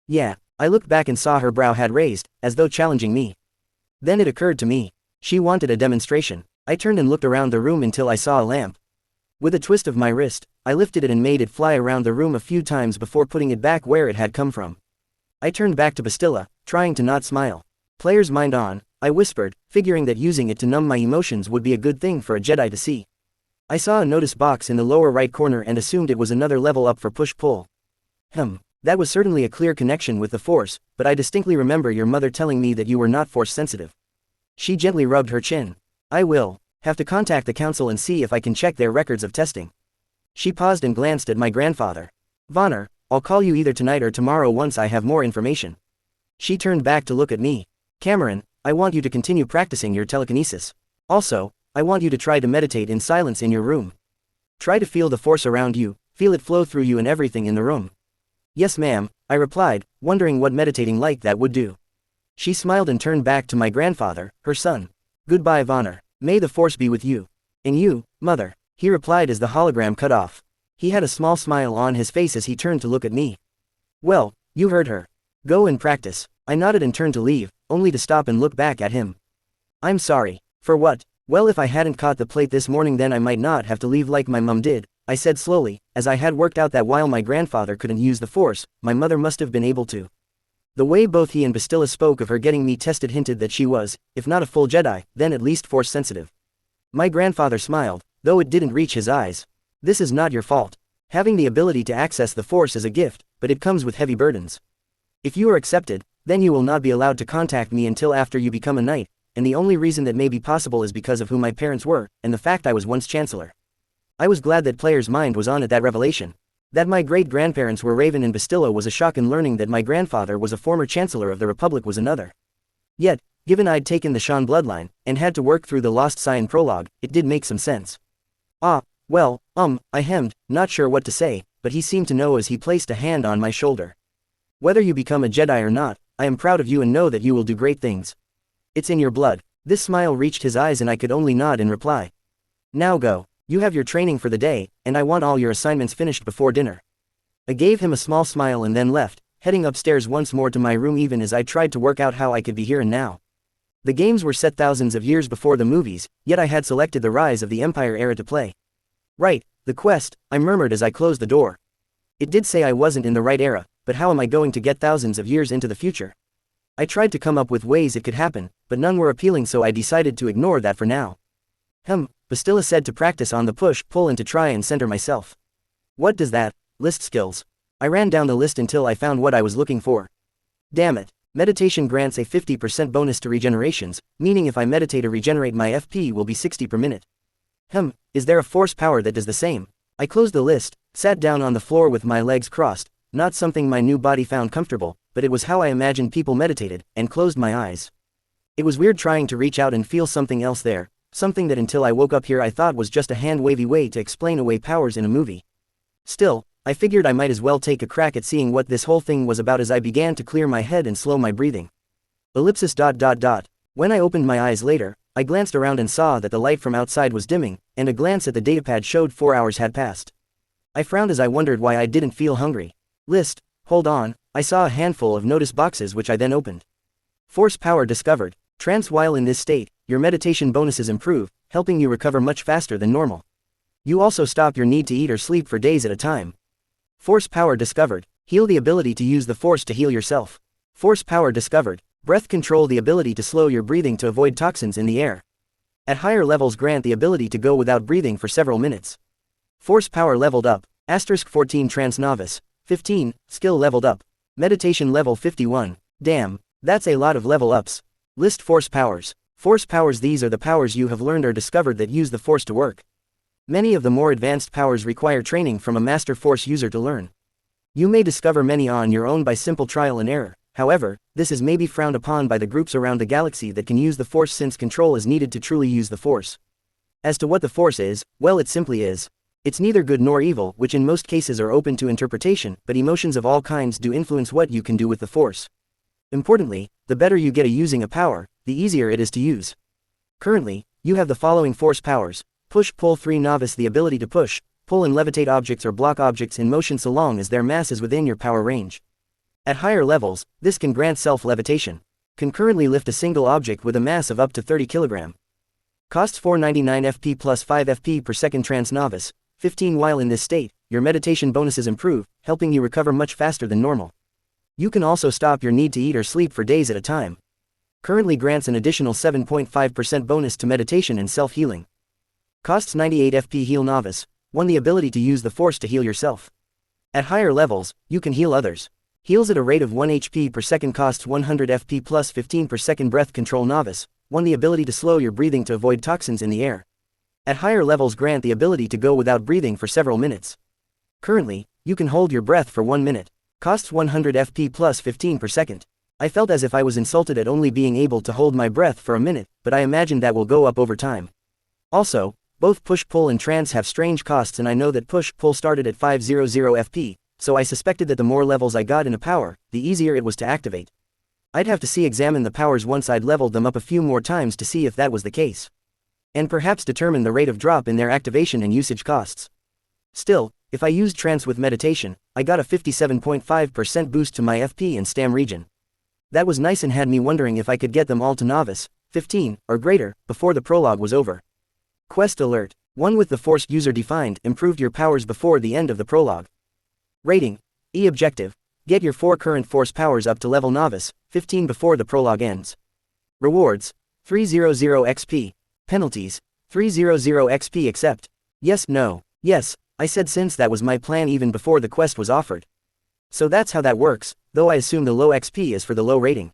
Yeah, I looked back and saw her brow had raised, as though challenging me. Then it occurred to me. She wanted a demonstration. I turned and looked around the room until I saw a lamp. With a twist of my wrist, I lifted it and made it fly around the room a few times before putting it back where it had come from. I turned back to Bastilla, trying to not smile. Player's mind on, I whispered, figuring that using it to numb my emotions would be a good thing for a Jedi to see. I saw a notice box in the lower right corner and assumed it was another level up for push-pull. That was certainly a clear connection with the Force, but I distinctly remember your mother telling me that you were not Force-sensitive. She gently rubbed her chin. I will have to contact the council and see if I can check their records of testing. She paused and glanced at my grandfather. Vonner, I'll call you either tonight or tomorrow once I have more information. She turned back to look at me. Cameron, I want you to continue practicing your telekinesis. Also, I want you to try to meditate in silence in your room. Try to feel the Force around you, feel it flow through you and everything in the room. Yes ma'am, I replied, wondering what meditating like that would do. She smiled and turned back to my grandfather, her son. Goodbye Vonner. May the Force be with you. And you, mother, he replied as the hologram cut off. He had a small smile on his face as he turned to look at me. Well, you heard her. Go and practice. I nodded and turned to leave, only to stop and look back at him. I'm sorry. For what? Well, if I hadn't caught the plate this morning then I might not have to leave like my mum did, I said slowly, as I had worked out that while my grandfather couldn't use the Force, my mother must have been able to. The way both he and Bastilla spoke of her getting me tested hinted that she was, if not a full Jedi, then at least Force-sensitive. My grandfather smiled, though it didn't reach his eyes. This is not your fault. Having the ability to access the Force is a gift, but it comes with heavy burdens. If you are accepted, then you will not be allowed to contact me until after you become a knight, and the only reason that may be possible is because of who my parents were, and the fact I was once Chancellor. I was glad that player's mind was on at that revelation. That my great-grandparents were Raven and Bastilla was a shock, and learning that my grandfather was a former Chancellor of the Republic was another. Yet, given I'd taken the Sean bloodline, and had to work through the Lost Scion prologue, it did make some sense. Well, I hemmed, not sure what to say, but he seemed to know as he placed a hand on my shoulder. Whether you become a Jedi or not, I am proud of you and know that you will do great things. It's in your blood. This smile reached his eyes and I could only nod in reply. Now go. You have your training for the day, and I want all your assignments finished before dinner. I gave him a small smile and then left, heading upstairs once more to my room even as I tried to work out how I could be here and now. The games were set thousands of years before the movies, yet I had selected the Rise of the Empire era to play. Right, the quest, I murmured as I closed the door. It did say I wasn't in the right era, but how am I going to get thousands of years into the future? I tried to come up with ways it could happen, but none were appealing, so I decided to ignore that for now. Bastilla said to practice on the push-pull and to try and center myself. What does that? List skills. I ran down the list until I found what I was looking for. Damn it. Meditation grants a 50% bonus to regenerations, meaning if I meditate or regenerate my FP will be 60 per minute. Is there a force power that does the same? I closed the list, sat down on the floor with my legs crossed, not something my new body found comfortable, but it was how I imagined people meditated, and closed my eyes. It was weird trying to reach out and feel something else there, something that until I woke up here I thought was just a hand-wavy way to explain away powers in a movie. Still, I figured I might as well take a crack at seeing what this whole thing was about as I began to clear my head and slow my breathing. When I opened my eyes later, I glanced around and saw that the light from outside was dimming, and a glance at the datapad showed 4 hours had passed. I frowned as I wondered why I didn't feel hungry. List, hold on, I saw a handful of notice boxes which I then opened. Force power discovered. Trance while in this state, your meditation bonuses improve, helping you recover much faster than normal. You also stop your need to eat or sleep for days at a time. Force power discovered. Heal the ability to use the Force to heal yourself. Force power discovered. Breath control, the ability to slow your breathing to avoid toxins in the air. At higher levels grant the ability to go without breathing for several minutes. Force power leveled up. Asterisk 14 Trance Novice. 15. Skill leveled up. Meditation level 51. Damn, that's a lot of level ups. List force powers. Force powers, these are the powers you have learned or discovered that use the force to work. Many of the more advanced powers require training from a master force user to learn. You may discover many on your own by simple trial and error. However, this is maybe frowned upon by the groups around the galaxy that can use the force, since control is needed to truly use the force. As to what the force is, well, it simply is. It's neither good nor evil, which in most cases are open to interpretation, but emotions of all kinds do influence what you can do with the force. Importantly, the better you get at using a power, the easier it is to use. Currently, you have the following force powers. Push Pull 3 Novice, the ability to push, pull and levitate objects or block objects in motion so long as their mass is within your power range. At higher levels, this can grant self-levitation. Can currently lift a single object with a mass of up to 30 kg. Costs 499 FP plus 5 FP per second. Trance Novice. 15. While in this state, your meditation bonuses improve, helping you recover much faster than normal. You can also stop your need to eat or sleep for days at a time. Currently grants an additional 7.5% bonus to meditation and self-healing. Costs 98 FP. Heal Novice. 1. The ability to use the force to heal yourself. At higher levels, you can heal others. Heals at a rate of 1 HP per second. Costs 100 FP plus 15 per second. Breath Control Novice. 1. The ability to slow your breathing to avoid toxins in the air. At higher levels grant the ability to go without breathing for several minutes. Currently, you can hold your breath for 1 minute. Costs 100 FP plus 15 per second. I felt as if I was insulted at only being able to hold my breath for a minute, but I imagine that will go up over time. Also, both push-pull and trance have strange costs, and I know that push-pull started at 500 FP. So I suspected that the more levels I got in a power, the easier it was to activate. I'd have to examine the powers once I'd leveled them up a few more times to see if that was the case. And perhaps determine the rate of drop in their activation and usage costs. Still, if I used trance with meditation, I got a 57.5% boost to my FP and STAM region. That was nice and had me wondering if I could get them all to Novice, 15, or greater, before the prologue was over. Quest Alert. 1. With the Force user defined, improved your powers before the end of the prologue. Rating. E. Objective. Get your 4 current force powers up to level Novice, 15 before the prologue ends. Rewards. 300 XP. Penalties. 300 XP except. Yes, no. Yes, I said since that was my plan even before the quest was offered. So that's how that works, though I assume the low XP is for the low rating.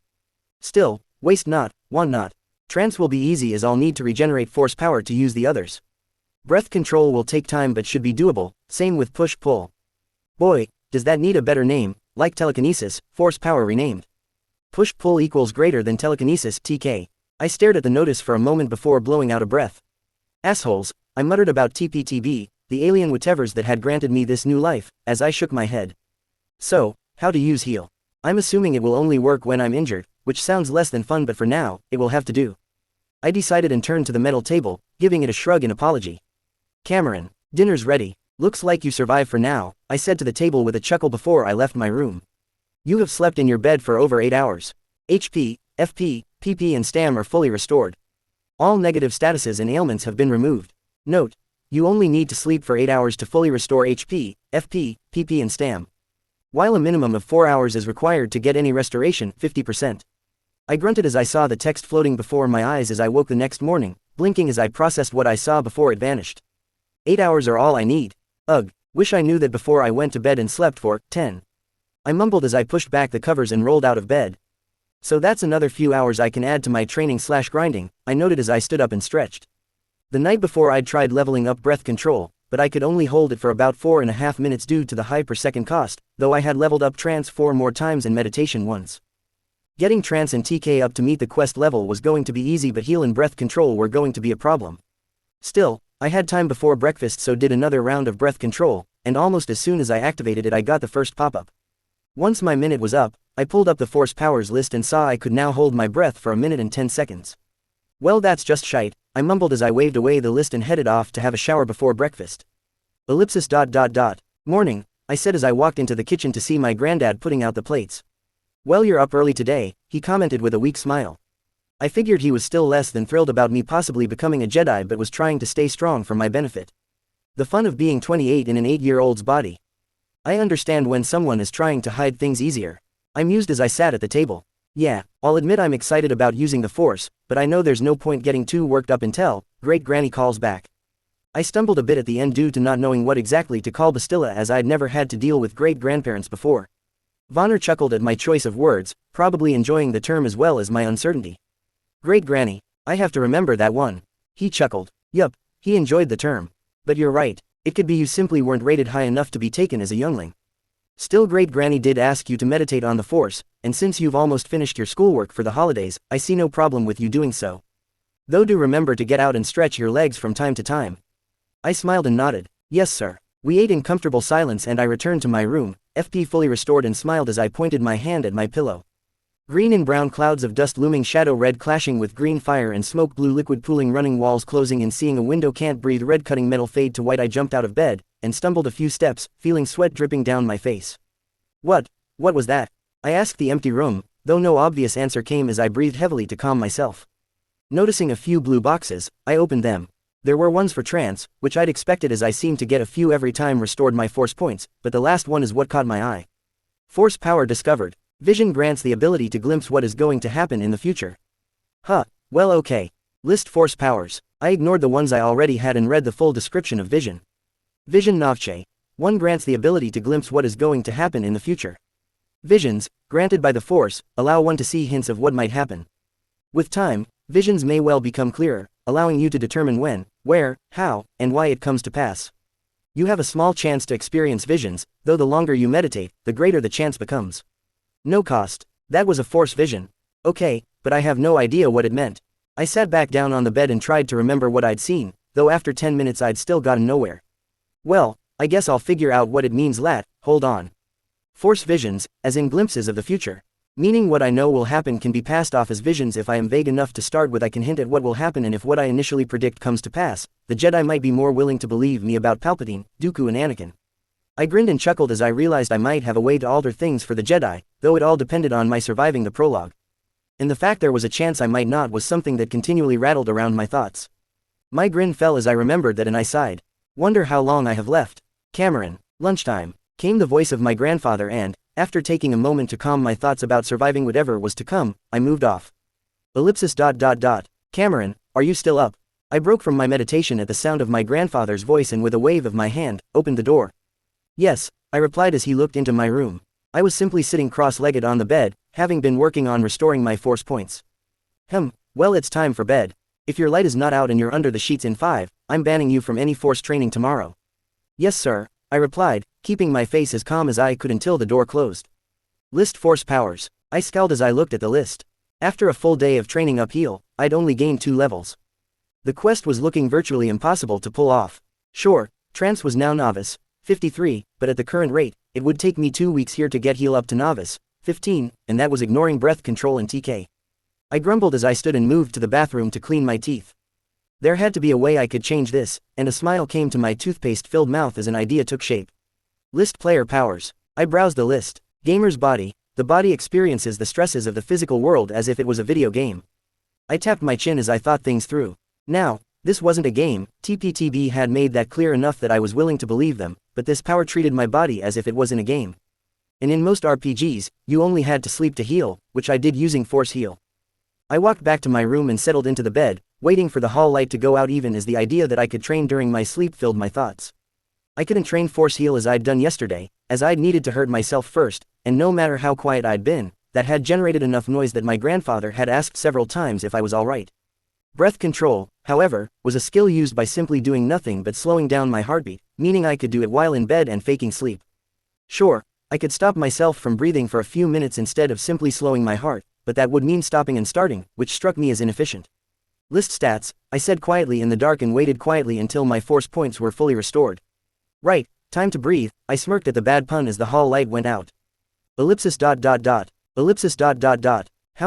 Still, waste not, want not. Trance will be easy as I'll need to regenerate force power to use the others. Breath control will take time but should be doable, same with push-pull. Boy, does that need a better name, like telekinesis, force power renamed. Push-pull equals greater than telekinesis, TK. I stared at the notice for a moment before blowing out a breath. Assholes, I muttered about TPTB, the alien whatevers that had granted me this new life, as I shook my head. So, how to use heal? I'm assuming it will only work when I'm injured, which sounds less than fun, but for now, it will have to do. I decided and turned to the metal table, giving it a shrug in apology. Cameron, dinner's ready. Looks like you survived for now, I said to the table with a chuckle before I left my room. You have slept in your bed for over 8 hours. HP, FP, PP and STAM are fully restored. All negative statuses and ailments have been removed. Note, you only need to sleep for 8 hours to fully restore HP, FP, PP and STAM. While a minimum of 4 hours is required to get any restoration, 50%. I grunted as I saw the text floating before my eyes as I woke the next morning, blinking as I processed what I saw before it vanished. 8 hours are all I need. Ugh, wish I knew that before I went to bed and slept for 10. I mumbled as I pushed back the covers and rolled out of bed. So that's another few hours I can add to my training/grinding, I noted as I stood up and stretched. The night before I'd tried leveling up breath control, but I could only hold it for about 4.5 minutes due to the high per second cost, though I had leveled up trance 4 more times and meditation once. Getting trance and TK up to meet the quest level was going to be easy, but heal and breath control were going to be a problem. Still, I had time before breakfast, so did another round of breath control, and almost as soon as I activated it I got the first pop-up. Once my minute was up, I pulled up the force powers list and saw I could now hold my breath for 1 minute and 10 seconds. Well, that's just shite, I mumbled as I waved away the list and headed off to have a shower before breakfast. Morning, I said as I walked into the kitchen to see my granddad putting out the plates. Well, you're up early today, he commented with a weak smile. I figured he was still less than thrilled about me possibly becoming a Jedi, but was trying to stay strong for my benefit. The fun of being 28 in an 8-year-old's body. I understand when someone is trying to hide things easier. I mused as I sat at the table. Yeah, I'll admit I'm excited about using the Force, but I know there's no point getting too worked up until Great Granny calls back. I stumbled a bit at the end due to not knowing what exactly to call Bastilla, as I'd never had to deal with great-grandparents before. Vonner chuckled at my choice of words, probably enjoying the term as well as my uncertainty. Great Granny, I have to remember that one. He chuckled. Yup, he enjoyed the term. But you're right, it could be you simply weren't rated high enough to be taken as a youngling. Still, Great Granny did ask you to meditate on the Force, and since you've almost finished your schoolwork for the holidays, I see no problem with you doing so. Though do remember to get out and stretch your legs from time to time. I smiled and nodded. Yes sir. We ate in comfortable silence and I returned to my room, FP fully restored, and smiled as I pointed my hand at my pillow. Green and brown clouds of dust looming, shadow red clashing with green fire and smoke, blue liquid pooling, running walls closing and seeing a window, can't breathe, red cutting metal fade to white. I jumped out of bed, and stumbled a few steps, feeling sweat dripping down my face. What was that? I asked the empty room, though no obvious answer came as I breathed heavily to calm myself. Noticing a few blue boxes, I opened them. There were ones for trance, which I'd expected as I seemed to get a few every time restored my Force points, but the last one is what caught my eye. Force power discovered. Vision grants the ability to glimpse what is going to happen in the future. Huh, well okay. List Force powers. I ignored the ones I already had and read the full description of Vision. Vision Novche. 1 grants the ability to glimpse what is going to happen in the future. Visions, granted by the Force, allow one to see hints of what might happen. With time, visions may well become clearer, allowing you to determine when, where, how, and why it comes to pass. You have a small chance to experience visions, though the longer you meditate, the greater the chance becomes. No cost. That was a Force vision. Okay, but I have no idea what it meant. I sat back down on the bed and tried to remember what I'd seen, though after 10 minutes I'd still gotten nowhere. Well, I guess I'll figure out what it means. Hold on. Force visions, as in glimpses of the future. Meaning what I know will happen can be passed off as visions. If I am vague enough to start with, I can hint at what will happen, and if what I initially predict comes to pass, the Jedi might be more willing to believe me about Palpatine, Dooku and Anakin. I grinned and chuckled as I realized I might have a way to alter things for the Jedi, though it all depended on my surviving the prologue. And the fact there was a chance I might not was something that continually rattled around my thoughts. My grin fell as I remembered that, and I sighed. Wonder how long I have left. Cameron. Lunchtime. Came the voice of my grandfather, and, after taking a moment to calm my thoughts about surviving whatever was to come, I moved off. Cameron, are you still up? I broke from my meditation at the sound of my grandfather's voice and with a wave of my hand, opened the door. Yes, I replied as he looked into my room. I was simply sitting cross-legged on the bed, having been working on restoring my Force points. Well, it's time for bed. If your light is not out and you're under the sheets in 5, I'm banning you from any Force training tomorrow. Yes sir, I replied, keeping my face as calm as I could until the door closed. List Force powers. I scowled as I looked at the list. After a full day of training uphill, I'd only gained 2 levels. The quest was looking virtually impossible to pull off. Sure, Trance was now Novice, 53, but at the current rate, it would take me 2 weeks here to get heal up to Novice, 15, and that was ignoring breath control and TK. I grumbled as I stood and moved to the bathroom to clean my teeth. There had to be a way I could change this, and a smile came to my toothpaste-filled mouth as an idea took shape. List player powers. I browsed the list. Gamer's body. The body experiences the stresses of the physical world as if it was a video game. I tapped my chin as I thought things through. Now, this wasn't a game, TPTB had made that clear enough that I was willing to believe them, but this power treated my body as if it was in a game. And in most RPGs, you only had to sleep to heal, which I did using Force Heal. I walked back to my room and settled into the bed, waiting for the hall light to go out, even as the idea that I could train during my sleep filled my thoughts. I couldn't train Force Heal as I'd done yesterday, as I'd needed to hurt myself first, and no matter how quiet I'd been, that had generated enough noise that my grandfather had asked several times if I was alright. Breath control, however, was a skill used by simply doing nothing but slowing down my heartbeat, meaning I could do it while in bed and faking sleep. Sure, I could stop myself from breathing for a few minutes instead of simply slowing my heart, but that would mean stopping and starting, which struck me as inefficient. List stats, I said quietly in the dark and waited quietly until my Force points were fully restored. Right, time to breathe, I smirked at the bad pun as the hall light went out. How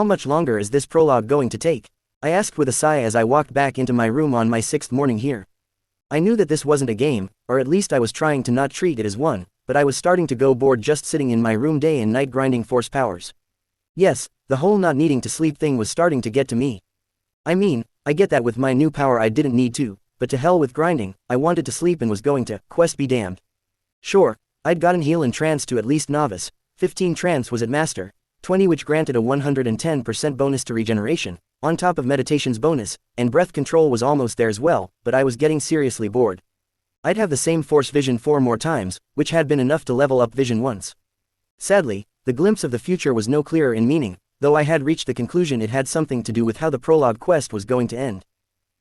much longer is this prologue going to take? I asked with a sigh as I walked back into my room on my 6th morning here. I knew that this wasn't a game, or at least I was trying to not treat it as one, but I was starting to go bored just sitting in my room day and night grinding Force powers. Yes, the whole not needing to sleep thing was starting to get to me. I mean, I get that with my new power I didn't need to, but to hell with grinding, I wanted to sleep and was going to, quest be damned. Sure, I'd gotten heal and trance to at least Novice, 15 trance was at Master, 20 which granted a 110% bonus to regeneration, on top of meditation's bonus, and breath control was almost there as well, but I was getting seriously bored. I'd have the same force vision 4 more times, which had been enough to level up vision once. Sadly, the glimpse of the future was no clearer in meaning, though I had reached the conclusion it had something to do with how the prologue quest was going to end.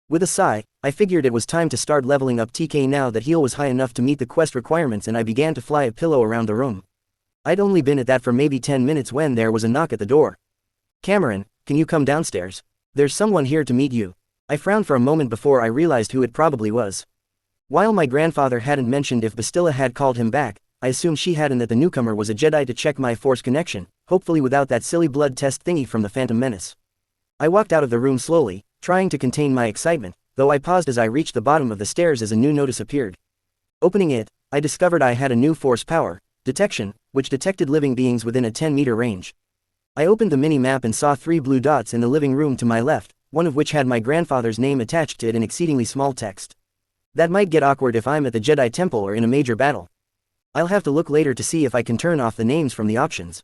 With a sigh, I figured it was time to start leveling up TK now that heal was high enough to meet the quest requirements, and I began to fly a pillow around the room. I'd only been at that for maybe 10 minutes when there was a knock at the door. "Cameron, can you come downstairs? There's someone here to meet you." I frowned for a moment before I realized who it probably was. While my grandfather hadn't mentioned if Bastilla had called him back, I assumed she had and that the newcomer was a Jedi to check my force connection, hopefully without that silly blood test thingy from the Phantom Menace. I walked out of the room slowly, trying to contain my excitement, though I paused as I reached the bottom of the stairs as a new notice appeared. Opening it, I discovered I had a new force power, detection, which detected living beings within a 10-meter range. I opened the mini-map and saw 3 blue dots in the living room to my left, one of which had my grandfather's name attached to it in exceedingly small text. That might get awkward if I'm at the Jedi Temple or in a major battle. I'll have to look later to see if I can turn off the names from the options.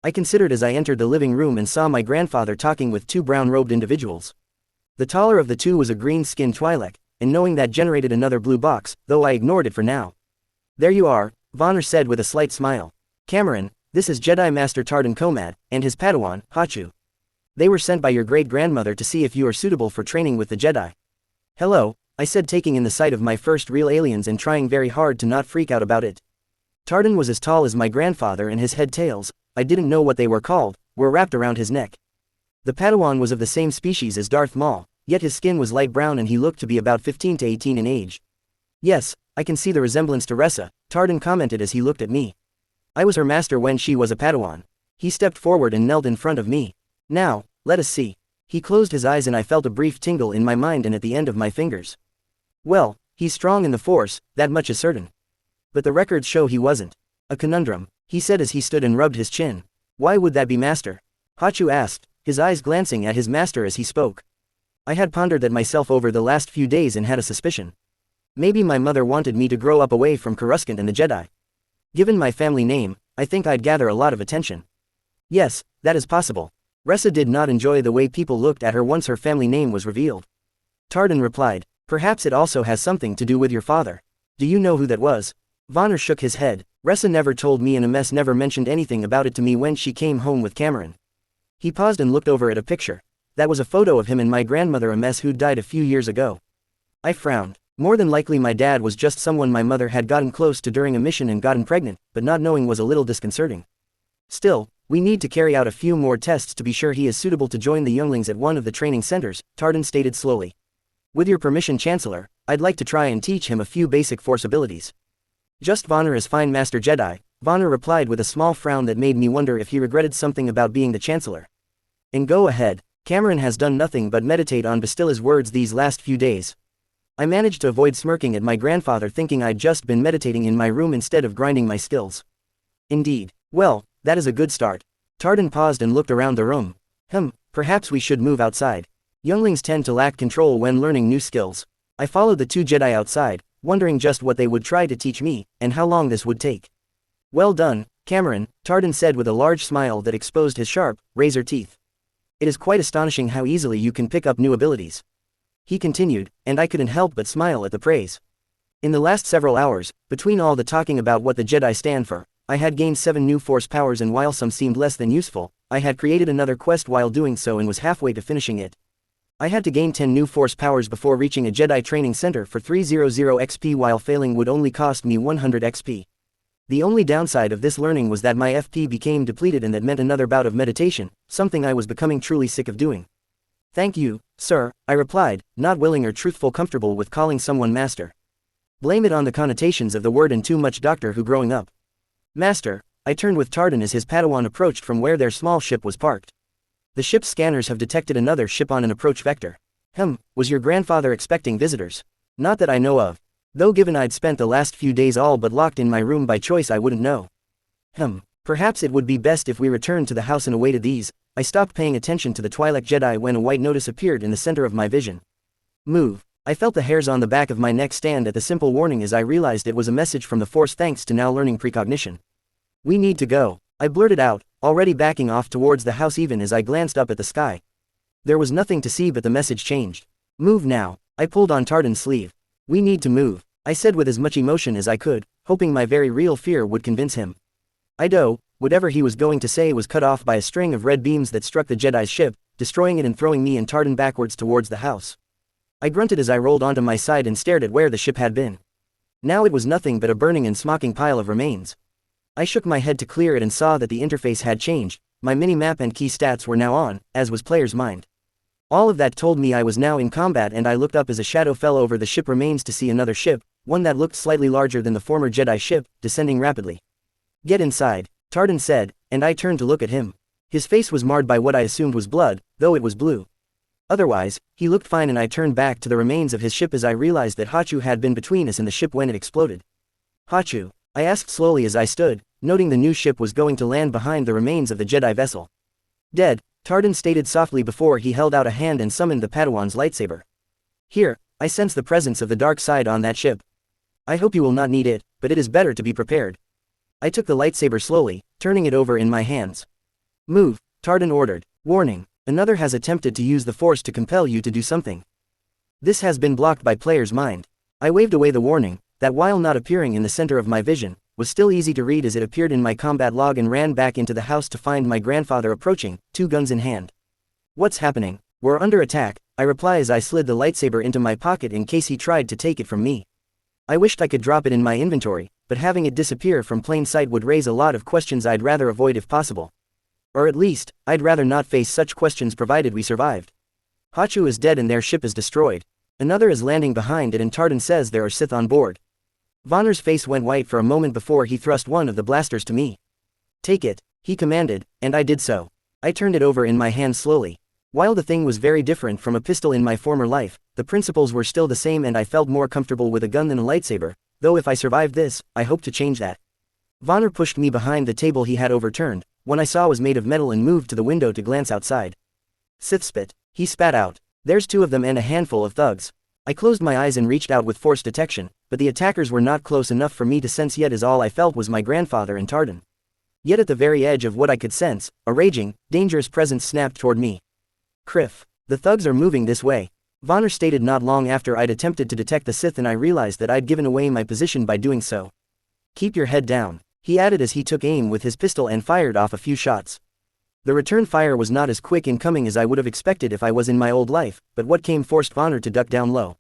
I considered as I entered the living room and saw my grandfather talking with 2 brown-robed individuals. The taller of the 2 was a green-skinned Twi'lek, and knowing that generated another blue box, though I ignored it for now. "There you are," Vonner said with a slight smile. "Cameron, this is Jedi Master Tardan Komad, and his Padawan, Hachu. They were sent by your great-grandmother to see if you are suitable for training with the Jedi." "Hello," I said, taking in the sight of my first real aliens and trying very hard to not freak out about it. Tardan was as tall as my grandfather, and his head tails, I didn't know what they were called, were wrapped around his neck. The Padawan was of the same species as Darth Maul, yet his skin was light brown and he looked to be about 15 to 18 in age. "Yes, I can see the resemblance to Ressa," Tardan commented as he looked at me. "I was her master when she was a Padawan." He stepped forward and knelt in front of me. "Now, let us see." He closed his eyes and I felt a brief tingle in my mind and at the end of my fingers. "Well, he's strong in the Force, that much is certain. But the records show he wasn't." "A conundrum," he said as he stood and rubbed his chin. "Why would that be, Master?" Hachu asked, his eyes glancing at his master as he spoke. I had pondered that myself over the last few days and had a suspicion. Maybe my mother wanted me to grow up away from Coruscant and the Jedi. Given my family name, I think I'd gather a lot of attention. Yes, that is possible. Ressa did not enjoy the way people looked at her once her family name was revealed. Tardan replied, "Perhaps it also has something to do with your father. Do you know who that was?" Vonner shook his head. "Ressa never told me and Ames never mentioned anything about it to me when she came home with Cameron." He paused and looked over at a picture. That was a photo of him and my grandmother Ames who'd died a few years ago. I frowned. More than likely my dad was just someone my mother had gotten close to during a mission and gotten pregnant, but not knowing was a little disconcerting. Still, we need to carry out a few more tests to be sure he is suitable to join the younglings at one of the training centers, Tardan stated slowly. "With your permission, Chancellor, I'd like to try and teach him a few basic Force abilities." "Just Vonner is fine, Master Jedi," Vonner replied with a small frown that made me wonder if he regretted something about being the Chancellor. "And go ahead. Cameron has done nothing but meditate on Bastilla's words these last few days." I managed to avoid smirking at my grandfather, thinking I'd just been meditating in my room instead of grinding my skills. "Indeed. Well, that is a good start." Tardan paused and looked around the room. Perhaps we should move outside. Younglings tend to lack control when learning new skills." I followed the 2 Jedi outside, wondering just what they would try to teach me, and how long this would take. "Well done, Cameron," Tardan said with a large smile that exposed his sharp, razor teeth. "It is quite astonishing how easily you can pick up new abilities." He continued, and I couldn't help but smile at the praise. In the last several hours, between all the talking about what the Jedi stand for, I had gained 7 new Force powers, and while some seemed less than useful, I had created another quest while doing so and was halfway to finishing it. I had to gain 10 new Force powers before reaching a Jedi training center for 300 XP, while failing would only cost me 100 XP. The only downside of this learning was that my FP became depleted, and that meant another bout of meditation, something I was becoming truly sick of doing. "Thank you, sir," I replied, not willing or truthful comfortable with calling someone master. Blame it on the connotations of the word and too much Doctor Who growing up. "Master," I turned with Tardan as his Padawan approached from where their small ship was parked. "The ship's scanners have detected another ship on an approach vector." Was your grandfather expecting visitors?" "Not that I know of. Though given I'd spent the last few days all but locked in my room by choice, I wouldn't know." Perhaps it would be best if we returned to the house and awaited these." I stopped paying attention to the Twi'lek Jedi when a white notice appeared in the center of my vision. "Move." I felt the hairs on the back of my neck stand at the simple warning as I realized it was a message from the Force thanks to now learning precognition. "We need to go," I blurted out, already backing off towards the house even as I glanced up at the sky. There was nothing to see but the message changed. Move now. I pulled on Tardan's sleeve. We need to move, I said with as much emotion as I could, hoping my very real fear would convince him. Whatever he was going to say was cut off by a string of red beams that struck the Jedi's ship, destroying it and throwing me and Tardan backwards towards the house. I grunted as I rolled onto my side and stared at where the ship had been. Now it was nothing but a burning and smoking pile of remains. I shook my head to clear it and saw that the interface had changed. My mini-map and key stats were now on, as was player's mind. All of that told me I was now in combat, and I looked up as a shadow fell over the ship remains to see another ship, one that looked slightly larger than the former Jedi ship, descending rapidly. Get inside, Tardan said, and I turned to look at him. His face was marred by what I assumed was blood, though it was blue. Otherwise, he looked fine, and I turned back to the remains of his ship as I realized that Hachu had been between us and the ship when it exploded. Hachu? I asked slowly as I stood, noting the new ship was going to land behind the remains of the Jedi vessel. Dead, Tardan stated softly before he held out a hand and summoned the Padawan's lightsaber. Here, I sense the presence of the dark side on that ship. I hope you will not need it, but it is better to be prepared. I took the lightsaber slowly, turning it over in my hands. Move, Tardan ordered. Warning, another has attempted to use the Force to compel you to do something. This has been blocked by player's mind. I waved away the warning, that while not appearing in the center of my vision, was still easy to read as it appeared in my combat log, and ran back into the house to find my grandfather approaching, 2 guns in hand. What's happening? We're under attack, I reply as I slid the lightsaber into my pocket in case he tried to take it from me. I wished I could drop it in my inventory, but having it disappear from plain sight would raise a lot of questions I'd rather avoid if possible. Or at least, I'd rather not face such questions provided we survived. Hachu is dead and their ship is destroyed. Another is landing behind it, and Tardan says there are Sith on board. Vonner's face went white for a moment before he thrust one of the blasters to me. Take it, he commanded, and I did so. I turned it over in my hands slowly. While the thing was very different from a pistol in my former life, the principles were still the same, and I felt more comfortable with a gun than a lightsaber, though if I survived this, I hope to change that. Vonner pushed me behind the table he had overturned, one I saw was made of metal, and moved to the window to glance outside. Sith spit, he spat out. There's 2 of them and a handful of thugs. I closed my eyes and reached out with force detection, but the attackers were not close enough for me to sense yet, as all I felt was my grandfather and Tardan. Yet at the very edge of what I could sense, a raging, dangerous presence snapped toward me. Criff, the thugs are moving this way, Vonner stated not long after I'd attempted to detect the Sith, and I realized that I'd given away my position by doing so. Keep your head down, he added as he took aim with his pistol and fired off a few shots. The return fire was not as quick in coming as I would have expected if I was in my old life, but what came forced Vonner to duck down low.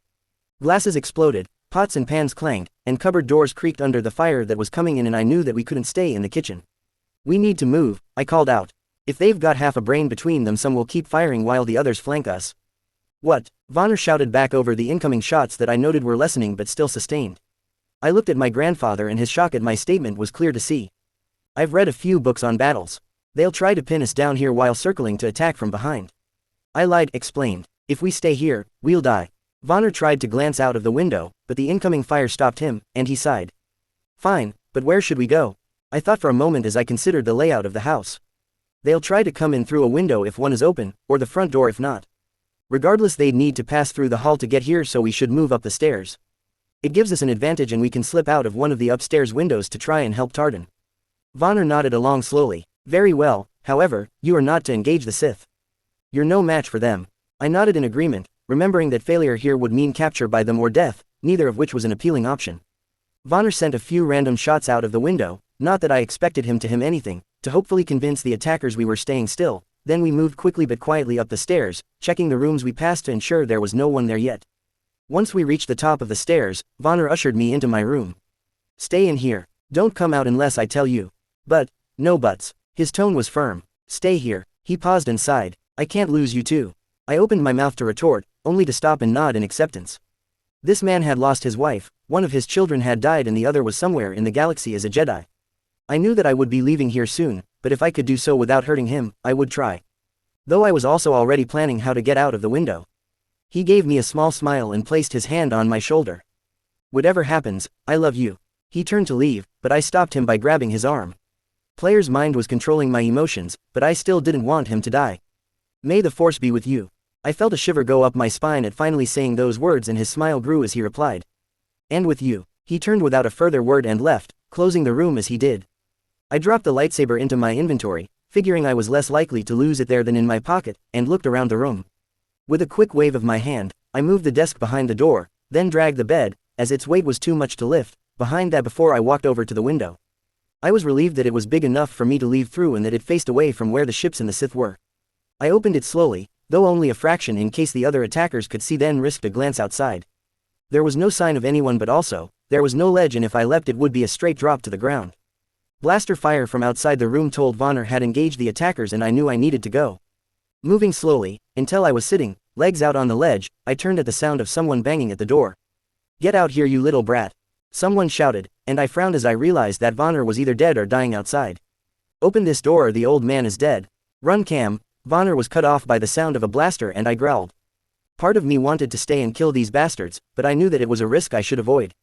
Glasses exploded, pots and pans clanged, and cupboard doors creaked under the fire that was coming in, and I knew that we couldn't stay in the kitchen. We need to move, I called out. If they've got half a brain between them, some will keep firing while the others flank us. What? Vonner shouted back over the incoming shots that I noted were lessening but still sustained. I looked at my grandfather, and his shock at my statement was clear to see. I've read a few books on battles. They'll try to pin us down here while circling to attack from behind. I lied, explained. If we stay here, we'll die. Vonner tried to glance out of the window, but the incoming fire stopped him, and he sighed. Fine, but where should we go? I thought for a moment as I considered the layout of the house. They'll try to come in through a window if one is open, or the front door if not. Regardless, they'd need to pass through the hall to get here, so we should move up the stairs. It gives us an advantage, and we can slip out of one of the upstairs windows to try and help Tardan. Vonner nodded along slowly. Very well, however, you are not to engage the Sith. You're no match for them. I nodded in agreement, remembering that failure here would mean capture by them or death, neither of which was an appealing option. Vonner sent a few random shots out of the window, not that I expected him to him anything, to hopefully convince the attackers we were staying still. Then we moved quickly but quietly up the stairs, checking the rooms we passed to ensure there was no one there yet. Once we reached the top of the stairs, Vonner ushered me into my room. Stay in here. Don't come out unless I tell you. But, no buts. His tone was firm. Stay here. He paused and sighed. I can't lose you too. I opened my mouth to retort, only to stop and nod in acceptance. This man had lost his wife, one of his children had died, and the other was somewhere in the galaxy as a Jedi. I knew that I would be leaving here soon, but if I could do so without hurting him, I would try. Though I was also already planning how to get out of the window. He gave me a small smile and placed his hand on my shoulder. Whatever happens, I love you. He turned to leave, but I stopped him by grabbing his arm. Player's mind was controlling my emotions, but I still didn't want him to die. May the Force be with you. I felt a shiver go up my spine at finally saying those words, and his smile grew as he replied. And with you. He turned without a further word and left, closing the room as he did. I dropped the lightsaber into my inventory, figuring I was less likely to lose it there than in my pocket, and looked around the room. With a quick wave of my hand, I moved the desk behind the door, then dragged the bed, as its weight was too much to lift, behind that before I walked over to the window. I was relieved that it was big enough for me to leave through and that it faced away from where the ships and the Sith were. I opened it slowly, though only a fraction in case the other attackers could see, then risked a glance outside. There was no sign of anyone, but also, there was no ledge, and if I leapt it would be a straight drop to the ground. Blaster fire from outside the room told Vonner had engaged the attackers, and I knew I needed to go. Moving slowly, until I was sitting, legs out on the ledge, I turned at the sound of someone banging at the door. "Get out here, you little brat," someone shouted, and I frowned as I realized that Vonner was either dead or dying outside. "Open this door or the old man is dead." "Run, Cam." Vonner was cut off by the sound of a blaster, and I growled. Part of me wanted to stay and kill these bastards, but I knew that it was a risk I should avoid.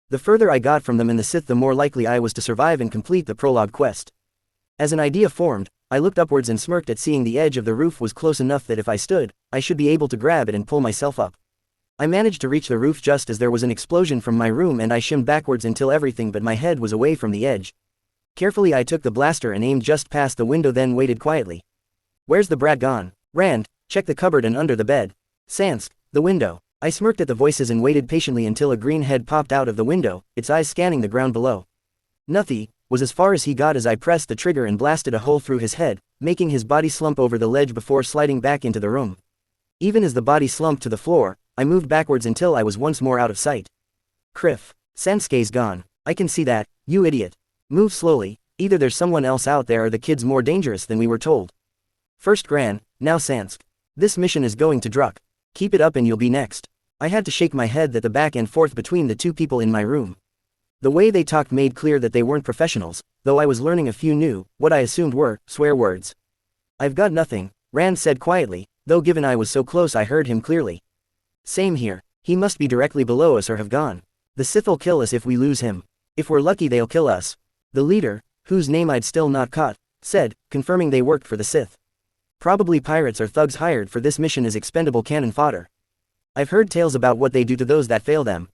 The further I got from them and the Sith, the more likely I was to survive and complete the prologue quest. As an idea formed, I looked upwards and smirked at seeing the edge of the roof was close enough that if I stood, I should be able to grab it and pull myself up. I managed to reach the roof just as there was an explosion from my room, and I shimmed backwards until everything but my head was away from the edge. Carefully I took the blaster and aimed just past the window, then waited quietly. "Where's the brat gone?" "Rand, check the cupboard and under the bed." "Sansk, the window." I smirked at the voices and waited patiently until a green head popped out of the window, its eyes scanning the ground below. "Nothing," was as far as he got as I pressed the trigger and blasted a hole through his head, making his body slump over the ledge before sliding back into the room. Even as the body slumped to the floor, I moved backwards until I was once more out of sight. "Kriff, Sansuke's gone." "I can see that, you idiot. Move slowly, either there's someone else out there or the kid's more dangerous than we were told." "First Gran, now Sansk. This mission is going to Druk. Keep it up and you'll be next." I had to shake my head at the back and forth between the two people in my room. The way they talked made clear that they weren't professionals, though I was learning a few new, what I assumed were, swear words. "I've got nothing," Rand said quietly, though given I was so close I heard him clearly. "Same here. He must be directly below us or have gone. The Sith'll kill us if we lose him. If we're lucky they'll kill us." The leader, whose name I'd still not caught, said, confirming they worked for the Sith. "Probably pirates or thugs hired for this mission as expendable cannon fodder. I've heard tales about what they do to those that fail them."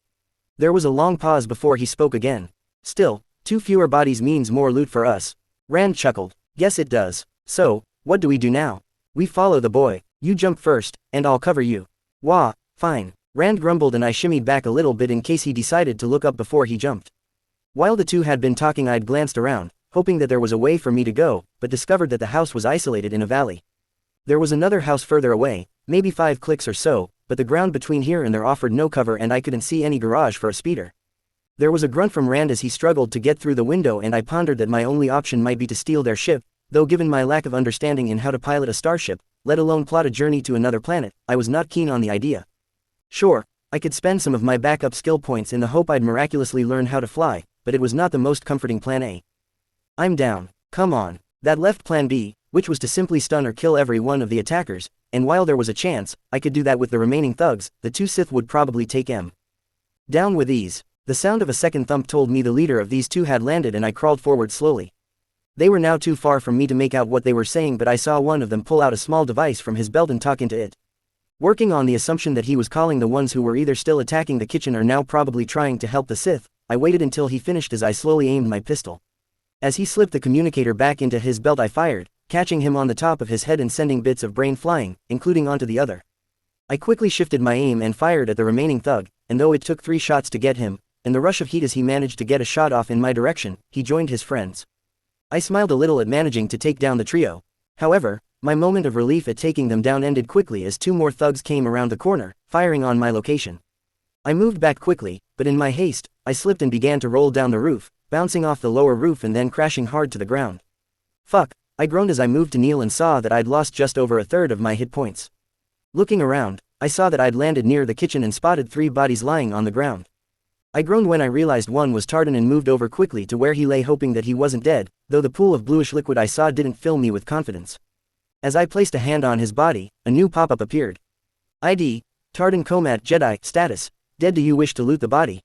There was a long pause before he spoke again. "Still, 2 fewer bodies means more loot for us." Rand chuckled. "Guess it does. So, what do we do now?" "We follow the boy. You jump first, and I'll cover you." "Wah, fine." Rand grumbled and I shimmied back a little bit in case he decided to look up before he jumped. While the two had been talking I'd glanced around, hoping that there was a way for me to go, but discovered that the house was isolated in a valley. There was another house further away, maybe 5 clicks or so, but the ground between here and there offered no cover and I couldn't see any garage for a speeder. There was a grunt from Rand as he struggled to get through the window, and I pondered that my only option might be to steal their ship, though given my lack of understanding in how to pilot a starship, let alone plot a journey to another planet, I was not keen on the idea. Sure, I could spend some of my backup skill points in the hope I'd miraculously learn how to fly, but it was not the most comforting plan A. "I'm down. Come on." That left plan B, which was to simply stun or kill every one of the attackers, and while there was a chance I could do that with the remaining thugs, the 2 Sith would probably take M. Down with ease. The sound of a second thump told me the leader of these 2 had landed, and I crawled forward slowly. They were now too far from me to make out what they were saying, but I saw one of them pull out a small device from his belt and talk into it. Working on the assumption that he was calling the ones who were either still attacking the kitchen or now probably trying to help the Sith, I waited until he finished as I slowly aimed my pistol. As he slipped the communicator back into his belt I fired, catching him on the top of his head and sending bits of brain flying, including onto the other. I quickly shifted my aim and fired at the remaining thug, and though it took 3 shots to get him, in the rush of heat as he managed to get a shot off in my direction, he joined his friends. I smiled a little at managing to take down the trio. However, my moment of relief at taking them down ended quickly as 2 more thugs came around the corner, firing on my location. I moved back quickly, but in my haste, I slipped and began to roll down the roof, bouncing off the lower roof and then crashing hard to the ground. "Fuck," I groaned as I moved to kneel and saw that I'd lost just over a third of my hit points. Looking around, I saw that I'd landed near the kitchen and spotted 3 bodies lying on the ground. I groaned when I realized one was Tardan and moved over quickly to where he lay, hoping that he wasn't dead, though the pool of bluish liquid I saw didn't fill me with confidence. As I placed a hand on his body, a new pop-up appeared. ID, Tardan Komat Jedi, status, dead. Do you wish to loot the body?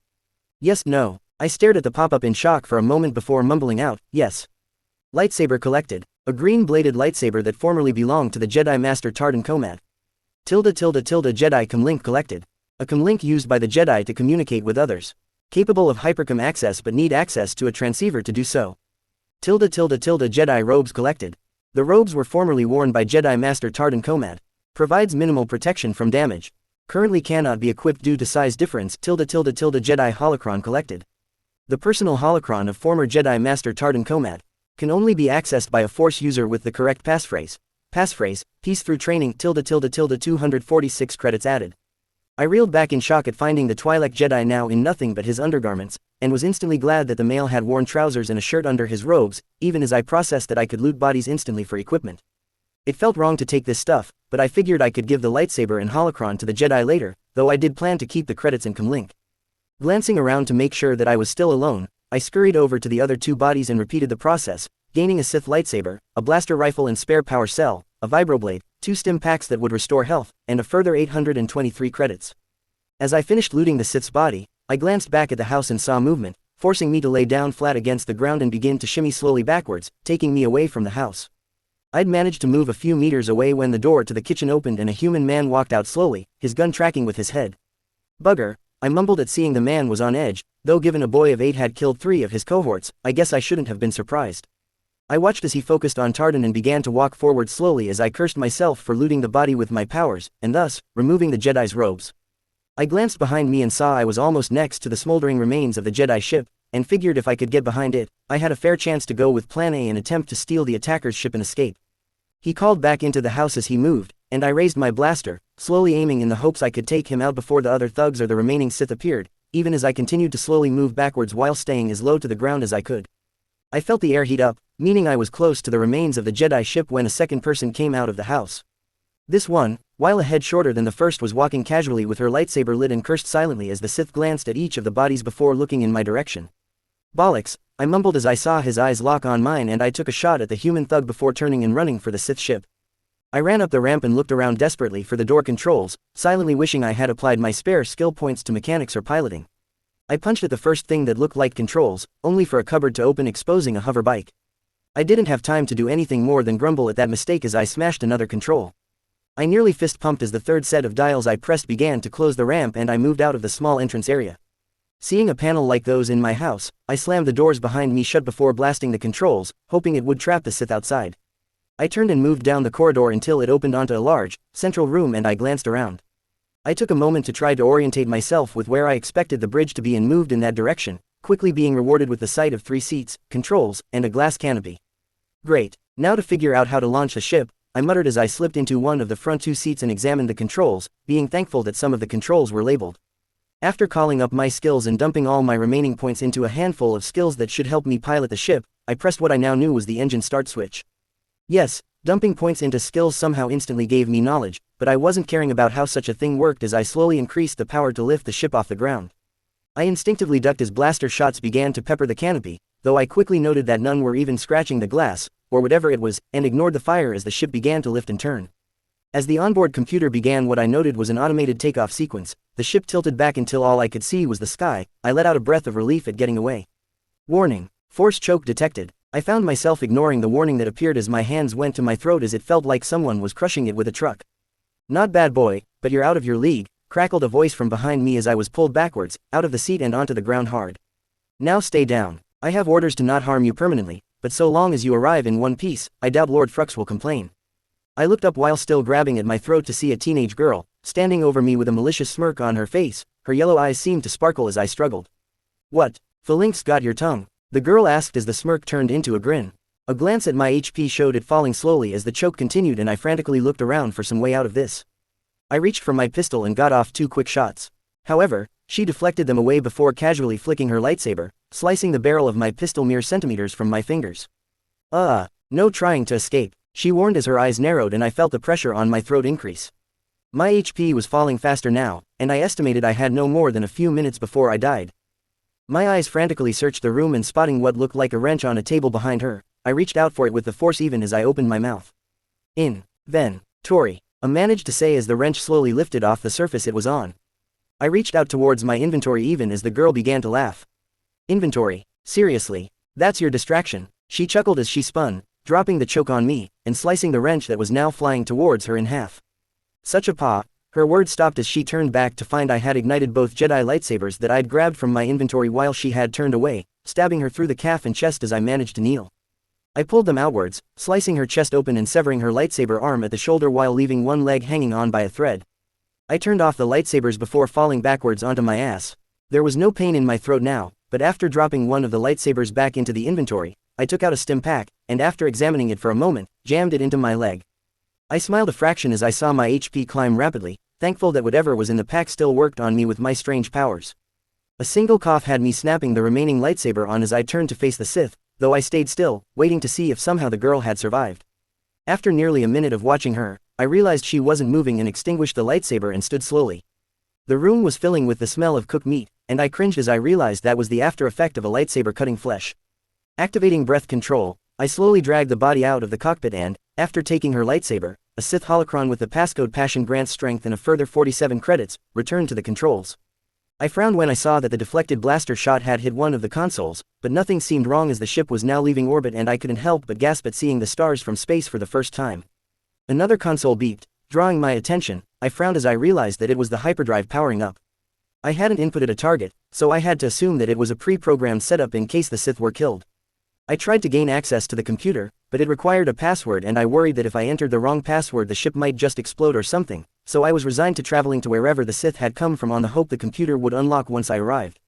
Yes, no. I stared at the pop-up in shock for a moment before mumbling out, yes. Lightsaber collected, a green-bladed lightsaber that formerly belonged to the Jedi Master Tardan Komat. Jedi comlink collected, a comlink used by the Jedi to communicate with others. Capable of hypercom access but need access to a transceiver to do so. Jedi robes collected, The robes were formerly worn by Jedi Master Tardan Komad. Provides minimal protection from damage. Currently cannot be equipped due to size difference. Jedi holocron collected. The personal holocron of former Jedi Master Tardan Komad can only be accessed by a Force user with the correct passphrase. Passphrase, peace through training. 246 credits added. I reeled back in shock at finding the Twi'lek Jedi now in nothing but his undergarments, and was instantly glad that the male had worn trousers and a shirt under his robes, even as I processed that I could loot bodies instantly for equipment. It felt wrong to take this stuff, but I figured I could give the lightsaber and holocron to the Jedi later, though I did plan to keep the credits and comlink. Glancing around to make sure that I was still alone, I scurried over to the other two bodies and repeated the process, gaining a Sith lightsaber, a blaster rifle and spare power cell, a vibroblade, 2 stim packs that would restore health, and a further 823 credits. As I finished looting the Sith's body, I glanced back at the house and saw movement, forcing me to lay down flat against the ground and begin to shimmy slowly backwards, taking me away from the house. I'd managed to move a few meters away when the door to the kitchen opened and a human man walked out slowly, his gun tracking with his head. Bugger, I mumbled at seeing the man was on edge, though given a boy of 8 had killed 3 of his cohorts, I guess I shouldn't have been surprised. I watched as he focused on Tardan and began to walk forward slowly as I cursed myself for looting the body with my powers, and thus, removing the Jedi's robes. I glanced behind me and saw I was almost next to the smoldering remains of the Jedi ship, and figured if I could get behind it, I had a fair chance to go with Plan A and attempt to steal the attacker's ship and escape. He called back into the house as he moved, and I raised my blaster, slowly aiming in the hopes I could take him out before the other thugs or the remaining Sith appeared, even as I continued to slowly move backwards while staying as low to the ground as I could. I felt the air heat up, meaning I was close to the remains of the Jedi ship when a second person came out of the house. This one, while a head shorter than the first, was walking casually with her lightsaber lit and cursed silently as the Sith glanced at each of the bodies before looking in my direction. Bollocks, I mumbled as I saw his eyes lock on mine, and I took a shot at the human thug before turning and running for the Sith ship. I ran up the ramp and looked around desperately for the door controls, silently wishing I had applied my spare skill points to mechanics or piloting. I punched at the first thing that looked like controls, only for a cupboard to open exposing a hover bike. I didn't have time to do anything more than grumble at that mistake as I smashed another control. I nearly fist pumped as the third set of dials I pressed began to close the ramp and I moved out of the small entrance area. Seeing a panel like those in my house, I slammed the doors behind me shut before blasting the controls, hoping it would trap the Sith outside. I turned and moved down the corridor until it opened onto a large, central room, and I glanced around. I took a moment to try to orientate myself with where I expected the bridge to be and moved in that direction, quickly being rewarded with the sight of 3 seats, controls, and a glass canopy. Great, now to figure out how to launch the ship, I muttered as I slipped into one of the front 2 seats and examined the controls, being thankful that some of the controls were labeled. After calling up my skills and dumping all my remaining points into a handful of skills that should help me pilot the ship, I pressed what I now knew was the engine start switch. Yes, dumping points into skills somehow instantly gave me knowledge, but I wasn't caring about how such a thing worked as I slowly increased the power to lift the ship off the ground. I instinctively ducked as blaster shots began to pepper the canopy, though I quickly noted that none were even scratching the glass, or whatever it was, and ignored the fire as the ship began to lift and turn. As the onboard computer began what I noted was an automated takeoff sequence, the ship tilted back until all I could see was the sky. I let out a breath of relief at getting away. Warning. Force choke detected. I found myself ignoring the warning that appeared as my hands went to my throat as it felt like someone was crushing it with a truck. Not bad boy, but you're out of your league, crackled a voice from behind me as I was pulled backwards, out of the seat and onto the ground hard. Now stay down. I have orders to not harm you permanently, but so long as you arrive in one piece, I doubt Lord Frux will complain. I looked up while still grabbing at my throat to see a teenage girl, standing over me with a malicious smirk on her face. Her yellow eyes seemed to sparkle as I struggled. What? Phalanx got your tongue? The girl asked as the smirk turned into a grin. A glance at my HP showed it falling slowly as the choke continued and I frantically looked around for some way out of this. I reached for my pistol and got off 2 quick shots. However, she deflected them away before casually flicking her lightsaber, slicing the barrel of my pistol mere centimeters from my fingers. No trying to escape, she warned as her eyes narrowed and I felt the pressure on my throat increase. My HP was falling faster now, and I estimated I had no more than a few minutes before I died. My eyes frantically searched the room and spotting what looked like a wrench on a table behind her, I reached out for it with the force even as I opened my mouth. Inventory, I managed to say as the wrench slowly lifted off the surface it was on. I reached out towards my inventory even as the girl began to laugh. Inventory, seriously, that's your distraction, she chuckled as she spun, dropping the choke on me, and slicing the wrench that was now flying towards her in half. Such a paw. Her words stopped as she turned back to find I had ignited both Jedi lightsabers that I'd grabbed from my inventory while she had turned away, stabbing her through the calf and chest as I managed to kneel. I pulled them outwards, slicing her chest open and severing her lightsaber arm at the shoulder while leaving one leg hanging on by a thread. I turned off the lightsabers before falling backwards onto my ass. There was no pain in my throat now, but after dropping one of the lightsabers back into the inventory, I took out a stim pack, and after examining it for a moment, jammed it into my leg. I smiled a fraction as I saw my HP climb rapidly, thankful that whatever was in the pack still worked on me with my strange powers. A single cough had me snapping the remaining lightsaber on as I turned to face the Sith, though I stayed still, waiting to see if somehow the girl had survived. After nearly a minute of watching her, I realized she wasn't moving and extinguished the lightsaber and stood slowly. The room was filling with the smell of cooked meat, and I cringed as I realized that was the after effect of a lightsaber cutting flesh. Activating breath control, I slowly dragged the body out of the cockpit and, after taking her lightsaber, a Sith holocron with the passcode Passion grants strength and a further 47 credits, returned to the controls. I frowned when I saw that the deflected blaster shot had hit one of the consoles, but nothing seemed wrong as the ship was now leaving orbit and I couldn't help but gasp at seeing the stars from space for the first time. Another console beeped, drawing my attention. I frowned as I realized that it was the hyperdrive powering up. I hadn't inputted a target, so I had to assume that it was a pre-programmed setup in case the Sith were killed. I tried to gain access to the computer, but it required a password and I worried that if I entered the wrong password the ship might just explode or something, so I was resigned to traveling to wherever the Sith had come from on the hope the computer would unlock once I arrived.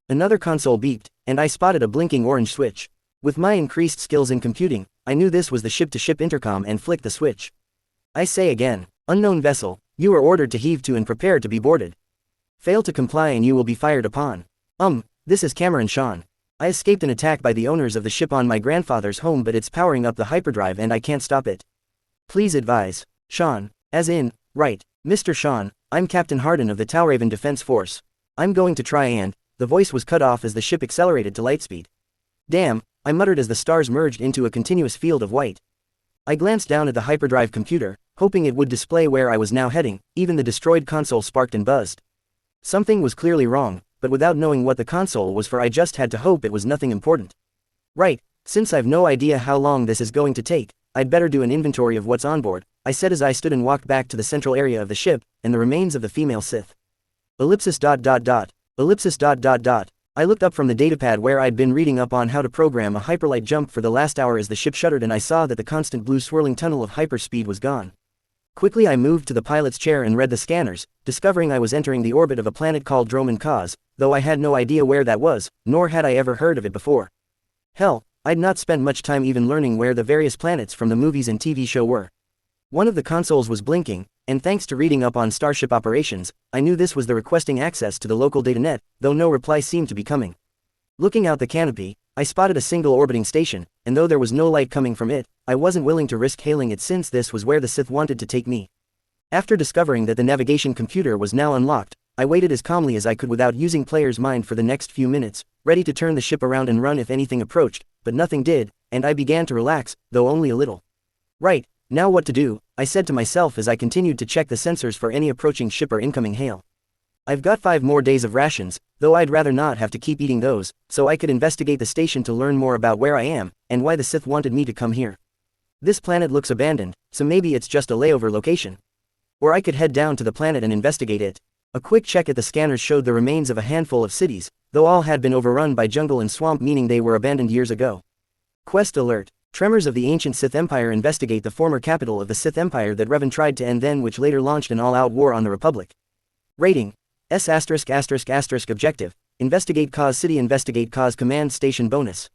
Another console beeped, and I spotted a blinking orange switch. With my increased skills in computing, I knew this was the ship-to-ship intercom and flicked the switch. I say again, unknown vessel, you are ordered to heave to and prepare to be boarded. Fail to comply and you will be fired upon. This is Cameron Sean. I escaped an attack by the owners of the ship on my grandfather's home, but it's powering up the hyperdrive and I can't stop it. Please advise. Sean, as in, right, Mr. Sean, I'm Captain Hardin of the Tau'raven Defense Force. I'm going to try and, the voice was cut off as the ship accelerated to lightspeed. Damn, I muttered as the stars merged into a continuous field of white. I glanced down at the hyperdrive computer, hoping it would display where I was now heading. Even the destroyed console sparked and buzzed. Something was clearly wrong, but without knowing what the console was for I just had to hope it was nothing important. Right, since I've no idea how long this is going to take, I'd better do an inventory of what's on board, I said as I stood and walked back to the central area of the ship, and the remains of the female Sith. Ellipsis. I looked up from the datapad where I'd been reading up on how to program a hyperlight jump for the last hour as the ship shuddered and I saw that the constant blue swirling tunnel of hyperspeed was gone. Quickly I moved to the pilot's chair and read the scanners, discovering I was entering the orbit of a planet called Droman Kaz, though I had no idea where that was, nor had I ever heard of it before. Hell, I'd not spent much time even learning where the various planets from the movies and TV show were. One of the consoles was blinking, and thanks to reading up on starship operations, I knew this was the requesting access to the local datanet, though no reply seemed to be coming. Looking out the canopy, I spotted a single orbiting station, and though there was no light coming from it, I wasn't willing to risk hailing it since this was where the Sith wanted to take me. After discovering that the navigation computer was now unlocked, I waited as calmly as I could without using player's mind for the next few minutes, ready to turn the ship around and run if anything approached, but nothing did, and I began to relax, though only a little. Right, now what to do, I said to myself as I continued to check the sensors for any approaching ship or incoming hail. I've got 5 more days of rations, though I'd rather not have to keep eating those, so I could investigate the station to learn more about where I am, and why the Sith wanted me to come here. This planet looks abandoned, so maybe it's just a layover location. Or I could head down to the planet and investigate it. A quick check at the scanners showed the remains of a handful of cities, though all had been overrun by jungle and swamp, meaning they were abandoned years ago. Quest alert. Tremors of the ancient Sith Empire investigate the former capital of the Sith Empire that Revan tried to end then, which later launched an all-out war on the Republic. Rating. S******. Objective. Investigate Cause City. Investigate Cause Command Station. Bonus.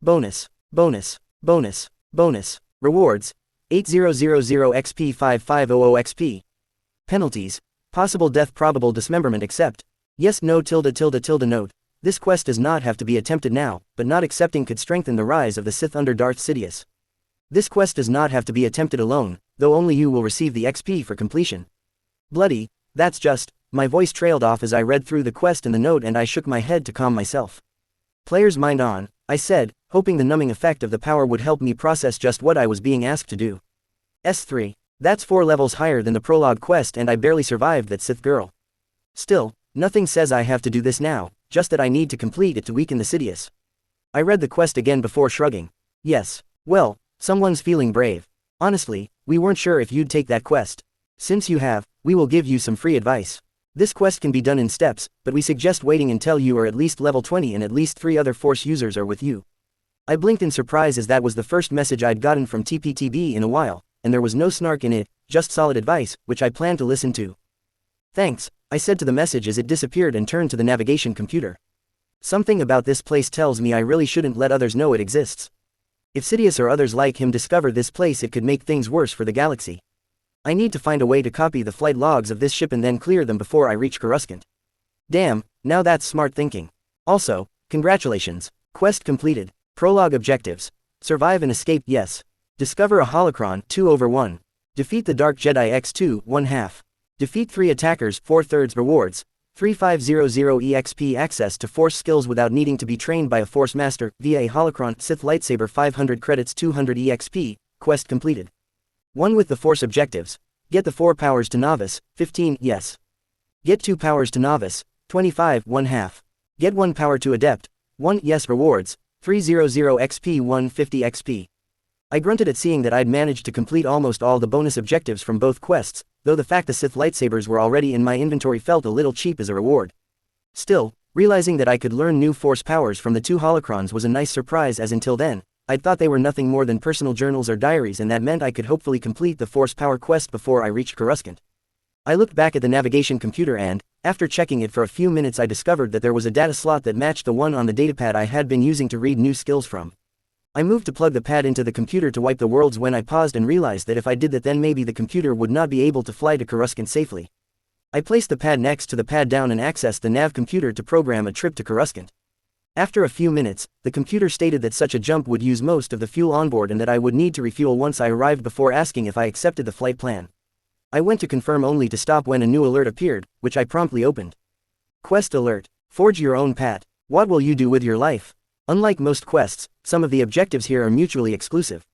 Rewards. 8000 XP 5500 XP. Penalties. Possible death, probable dismemberment. Accept. Yes, no, tilde. Note. This quest does not have to be attempted now, but not accepting could strengthen the rise of the Sith under Darth Sidious. This quest does not have to be attempted alone, though only you will receive the XP for completion. Bloody, that's just. My voice trailed off as I read through the quest and the note, and I shook my head to calm myself. Player's mind on, I said, hoping the numbing effect of the power would help me process just what I was being asked to do. S3. That's 4 levels higher than the prologue quest, and I barely survived that Sith girl. Still, nothing says I have to do this now, just that I need to complete it to weaken the Sidious. I read the quest again before shrugging. Yes, well, someone's feeling brave. Honestly, we weren't sure if you'd take that quest. Since you have, we will give you some free advice. This quest can be done in steps, but we suggest waiting until you are at least level 20 and at least 3 other Force users are with you. I blinked in surprise as that was the first message I'd gotten from TPTB in a while, and there was no snark in it, just solid advice, which I planned to listen to. Thanks, I said to the message as it disappeared and turned to the navigation computer. Something about this place tells me I really shouldn't let others know it exists. If Sidious or others like him discover this place, it could make things worse for the galaxy. I need to find a way to copy the flight logs of this ship and then clear them before I reach Coruscant. Damn, now that's smart thinking. Also, congratulations. Quest completed. Prologue objectives. Survive and escape, yes. Discover a holocron, 2/1. Defeat the Dark Jedi X2, 1/2. Defeat 3 attackers, 4/3 rewards. 3500 EXP access to Force skills without needing to be trained by a Force Master, via a holocron, Sith lightsaber 500 credits 200 EXP, quest completed. 1 with the Force objectives. Get the 4 powers to Novice, 15, yes. Get 2 powers to Novice, 25, 1/2. Get 1 power to Adept, 1, yes rewards, 300 XP 150 XP. I grunted at seeing that I'd managed to complete almost all the bonus objectives from both quests, though the fact the Sith lightsabers were already in my inventory felt a little cheap as a reward. Still, realizing that I could learn new Force powers from the 2 holocrons was a nice surprise, as until then, I'd thought they were nothing more than personal journals or diaries, and that meant I could hopefully complete the Force power quest before I reached Coruscant. I looked back at the navigation computer and, after checking it for a few minutes, I discovered that there was a data slot that matched the one on the datapad I had been using to read new skills from. I moved to plug the pad into the computer to wipe the worlds when I paused and realized that if I did that, then maybe the computer would not be able to fly to Coruscant safely. I placed the pad next to the pad down and accessed the nav computer to program a trip to Coruscant. After a few minutes, the computer stated that such a jump would use most of the fuel onboard and that I would need to refuel once I arrived before asking if I accepted the flight plan. I went to confirm only to stop when a new alert appeared, which I promptly opened. Quest alert. Forge your own path. What will you do with your life? Unlike most quests, some of the objectives here are mutually exclusive.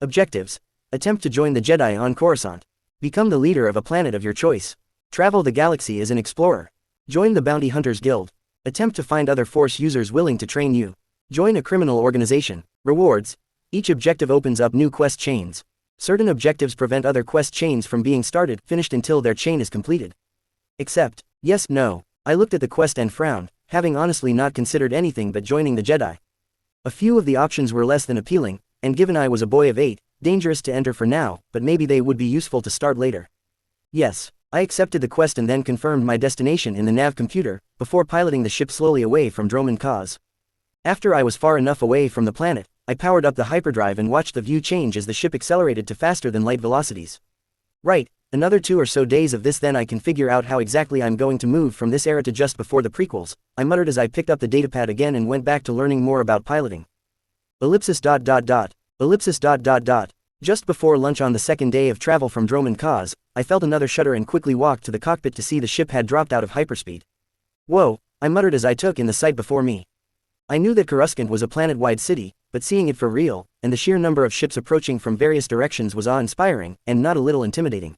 Objectives. Attempt to join the Jedi on Coruscant. Become the leader of a planet of your choice. Travel the galaxy as an explorer. Join the Bounty Hunters Guild. Attempt to find other Force users willing to train you. Join a criminal organization. Rewards. Each objective opens up new quest chains. Certain objectives prevent other quest chains from being finished until their chain is completed. Accept. Yes, no. I looked at the quest and frowned, having honestly not considered anything but joining the Jedi. A few of the options were less than appealing, and given I was a boy of 8, dangerous to enter for now, but maybe they would be useful to start later. Yes, I accepted the quest and then confirmed my destination in the nav computer, before piloting the ship slowly away from Dromund Kaas. After I was far enough away from the planet, I powered up the hyperdrive and watched the view change as the ship accelerated to faster than light velocities. Right, another 2 or so days of this, then I can figure out how exactly I'm going to move from this era to just before the prequels, I muttered as I picked up the datapad again and went back to learning more about piloting. Ellipsis. Just before lunch on the second day of travel from Dromund Kaas, I felt another shudder and quickly walked to the cockpit to see the ship had dropped out of hyperspeed. Whoa, I muttered as I took in the sight before me. I knew that Coruscant was a planet-wide city, but seeing it for real, and the sheer number of ships approaching from various directions was awe-inspiring, and not a little intimidating.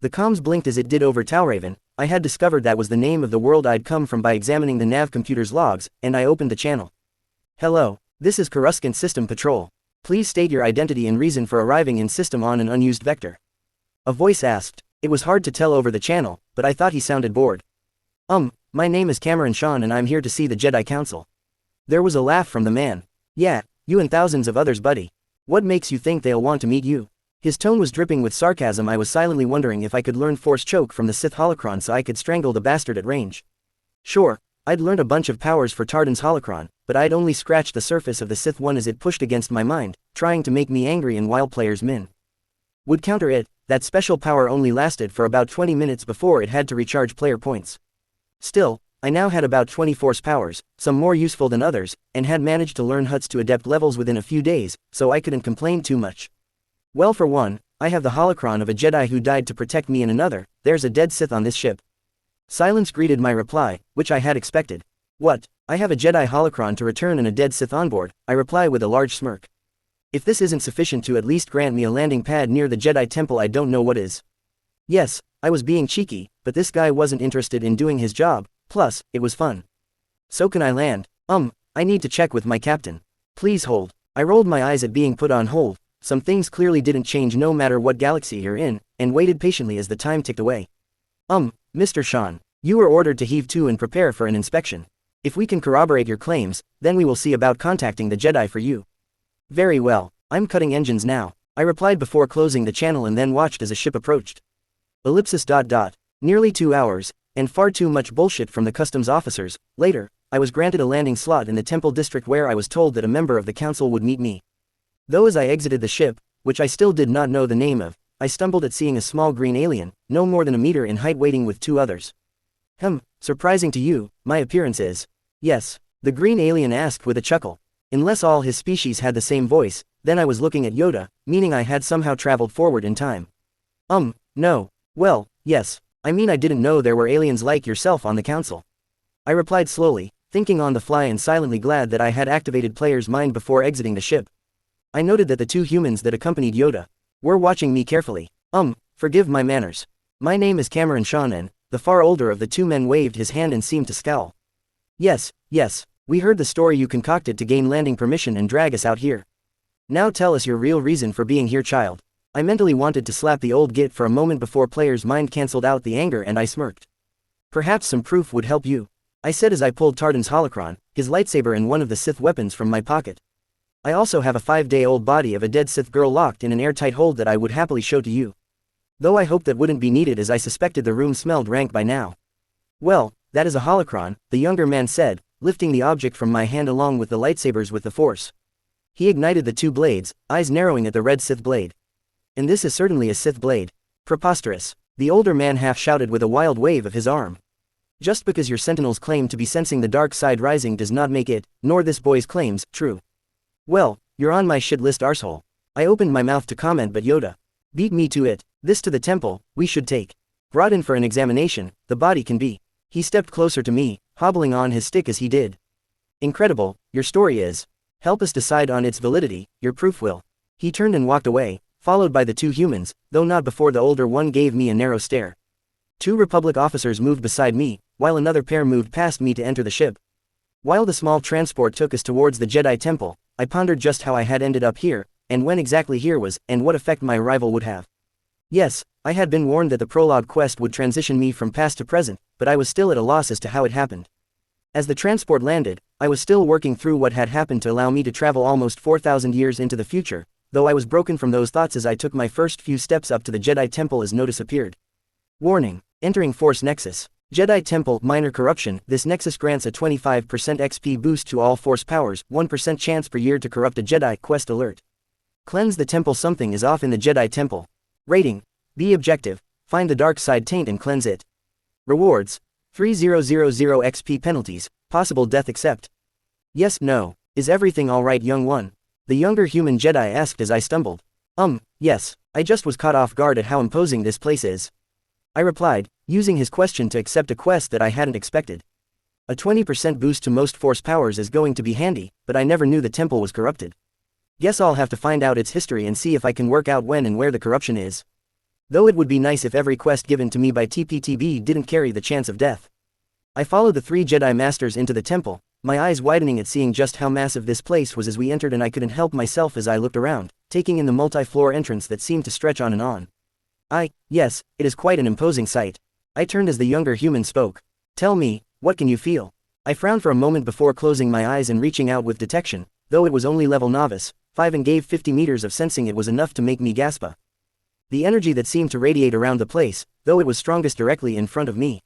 The comms blinked as it did over Tauraven. I had discovered that was the name of the world I'd come from by examining the nav computer's logs, and I opened the channel. Hello, this is Coruscant System Patrol. Please state your identity and reason for arriving in system on an unused vector. A voice asked. It was hard to tell over the channel, but I thought he sounded bored. My name is Cameron Sean and I'm here to see the Jedi Council. There was a laugh from the man. Yeah, you and thousands of others, buddy. What makes you think they'll want to meet you? His tone was dripping with sarcasm. I was silently wondering if I could learn Force Choke from the Sith holocron so I could strangle the bastard at range. Sure, I'd learned a bunch of powers for Tardan's holocron, but I'd only scratched the surface of the Sith one as it pushed against my mind, trying to make me angry and while players would counter it. That special power only lasted for about 20 minutes before it had to recharge player points. Still, I now had about 20 Force powers, some more useful than others, and had managed to learn Huts to Adept levels within a few days, so I couldn't complain too much. Well, for one, I have the holocron of a Jedi who died to protect me, and another, there's a dead Sith on this ship. Silence greeted my reply, which I had expected. What? I have a Jedi holocron to return and a dead Sith on board, I reply with a large smirk. If this isn't sufficient to at least grant me a landing pad near the Jedi Temple, I don't know what is. Yes, I was being cheeky, but this guy wasn't interested in doing his job, plus, it was fun. So can I land? I need to check with my captain. Please hold. I rolled my eyes at being put on hold. Some things clearly didn't change no matter what galaxy you're in, and waited patiently as the time ticked away. Mr. Sean, you were ordered to heave to and prepare for an inspection. If we can corroborate your claims, then we will see about contacting the Jedi for you. Very well, I'm cutting engines now, I replied before closing the channel and then watched as a ship approached. Ellipsis. Nearly 2 hours, and far too much bullshit from the customs officers. Later, I was granted a landing slot in the temple district where I was told that a member of the council would meet me. Though as I exited the ship, which I still did not know the name of, I stumbled at seeing a small green alien, no more than a meter in height, waiting with 2 others. Surprising to you, my appearance is. Yes, the green alien asked with a chuckle. Unless all his species had the same voice, then I was looking at Yoda, meaning I had somehow traveled forward in time. No. Well, yes, I mean I didn't know there were aliens like yourself on the council. I replied slowly, thinking on the fly and silently glad that I had activated player's mind before exiting the ship. I noted that the 2 humans that accompanied Yoda were watching me carefully. Forgive my manners. My name is Cameron Sean, and the far older of the 2 men waved his hand and seemed to scowl. Yes, we heard the story you concocted to gain landing permission and drag us out here. Now tell us your real reason for being here, child. I mentally wanted to slap the old git for a moment before player's mind cancelled out the anger and I smirked. Perhaps some proof would help you, I said as I pulled Tardan's holocron, his lightsaber and one of the Sith weapons from my pocket. I also have a 5-day-old body of a dead Sith girl locked in an airtight hold that I would happily show to you. Though I hoped that wouldn't be needed as I suspected the room smelled rank by now. Well, that is a holocron, the younger man said, lifting the object from my hand along with the lightsabers with the force. He ignited the 2 blades, eyes narrowing at the red Sith blade. And this is certainly a Sith blade. Preposterous, the older man half shouted with a wild wave of his arm. Just because your sentinels claim to be sensing the dark side rising does not make it, nor this boy's claims, true. Well, you're on my shit list, arsehole. I opened my mouth to comment, but Yoda beat me to it. This to the temple, we should take. Brought in for an examination, the body can be. He stepped closer to me, hobbling on his stick as he did. Incredible, your story is. Help us decide on its validity, your proof will. He turned and walked away, followed by the 2 humans, though not before the older one gave me a narrow stare. 2 Republic officers moved beside me, while another pair moved past me to enter the ship. While the small transport took us towards the Jedi Temple, I pondered just how I had ended up here, and when exactly here was, and what effect my arrival would have. Yes, I had been warned that the prologue quest would transition me from past to present, but I was still at a loss as to how it happened. As the transport landed, I was still working through what had happened to allow me to travel almost 4,000 years into the future, though I was broken from those thoughts as I took my first few steps up to the Jedi Temple as notice appeared. Warning, entering Force Nexus. Jedi Temple, minor corruption. This nexus grants a 25% XP boost to all Force powers, 1% chance per year to corrupt a Jedi. Quest alert. Cleanse the temple. Something is off in the Jedi Temple. Rating: be objective, find the dark side taint and cleanse it. Rewards: 3000 XP. Penalties: possible death. Accept. Yes, no. Is everything alright, young one? The younger human Jedi asked as I stumbled. Yes, I just was caught off guard at how imposing this place is. I replied, using his question to accept a quest that I hadn't expected. A 20% boost to most Force powers is going to be handy, but I never knew the temple was corrupted. Guess I'll have to find out its history and see if I can work out when and where the corruption is. Though it would be nice if every quest given to me by TPTB didn't carry the chance of death. I followed the 3 Jedi Masters into the temple, my eyes widening at seeing just how massive this place was as we entered, and I couldn't help myself as I looked around, taking in the multi-floor entrance that seemed to stretch on and on. Yes, it is quite an imposing sight. I turned as the younger human spoke. Tell me, what can you feel? I frowned for a moment before closing my eyes and reaching out with detection, though it was only level novice, 5 and gave 50 meters of sensing. It was enough to make me gasp. The energy that seemed to radiate around the place, though it was strongest directly in front of me.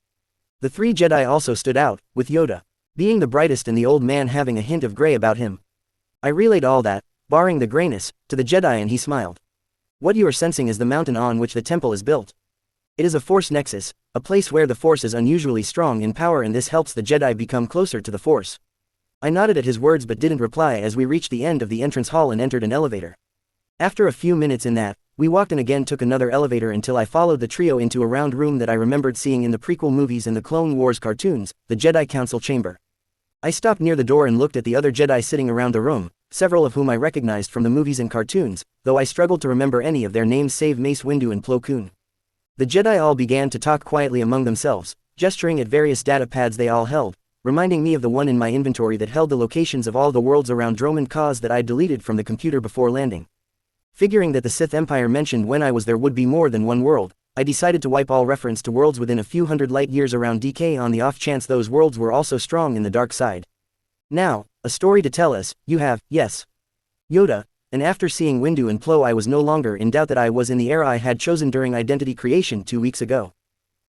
The 3 Jedi also stood out, with Yoda being the brightest and the old man having a hint of gray about him. I relayed all that, barring the grayness, to the Jedi and he smiled. What you are sensing is the mountain on which the temple is built. It is a Force Nexus, a place where the Force is unusually strong in power, and this helps the Jedi become closer to the Force. I nodded at his words but didn't reply as we reached the end of the entrance hall and entered an elevator. After a few minutes in that, we walked and again took another elevator until I followed the trio into a round room that I remembered seeing in the prequel movies and the Clone Wars cartoons, the Jedi Council Chamber. I stopped near the door and looked at the other Jedi sitting around the room, several of whom I recognized from the movies and cartoons, though I struggled to remember any of their names save Mace Windu and Plo Koon. The Jedi all began to talk quietly among themselves, gesturing at various data pads they all held, reminding me of the one in my inventory that held the locations of all the worlds around Droman Cause that I'd deleted from the computer before landing. Figuring that the Sith Empire mentioned when I was there would be more than one world, I decided to wipe all reference to worlds within a few hundred light years around DK on the off chance those worlds were also strong in the dark side. Now, a story to tell us, you have, yes. Yoda, and after seeing Windu and Plo I was no longer in doubt that I was in the era I had chosen during identity creation 2 weeks ago.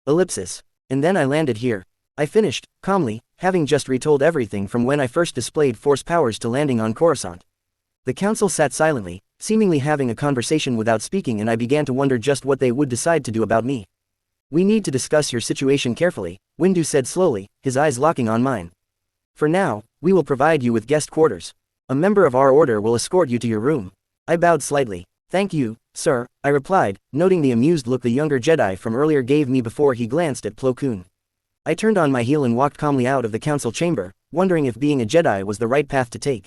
Ellipsis. And then I landed here. I finished, calmly, having just retold everything from when I first displayed Force powers to landing on Coruscant. The council sat silently, seemingly having a conversation without speaking, and I began to wonder just what they would decide to do about me. We need to discuss your situation carefully, Windu said slowly, his eyes locking on mine. For now, we will provide you with guest quarters. A member of our order will escort you to your room. I bowed slightly. Thank you, sir, I replied, noting the amused look the younger Jedi from earlier gave me before he glanced at Plo Koon. I turned on my heel and walked calmly out of the council chamber, wondering if being a Jedi was the right path to take.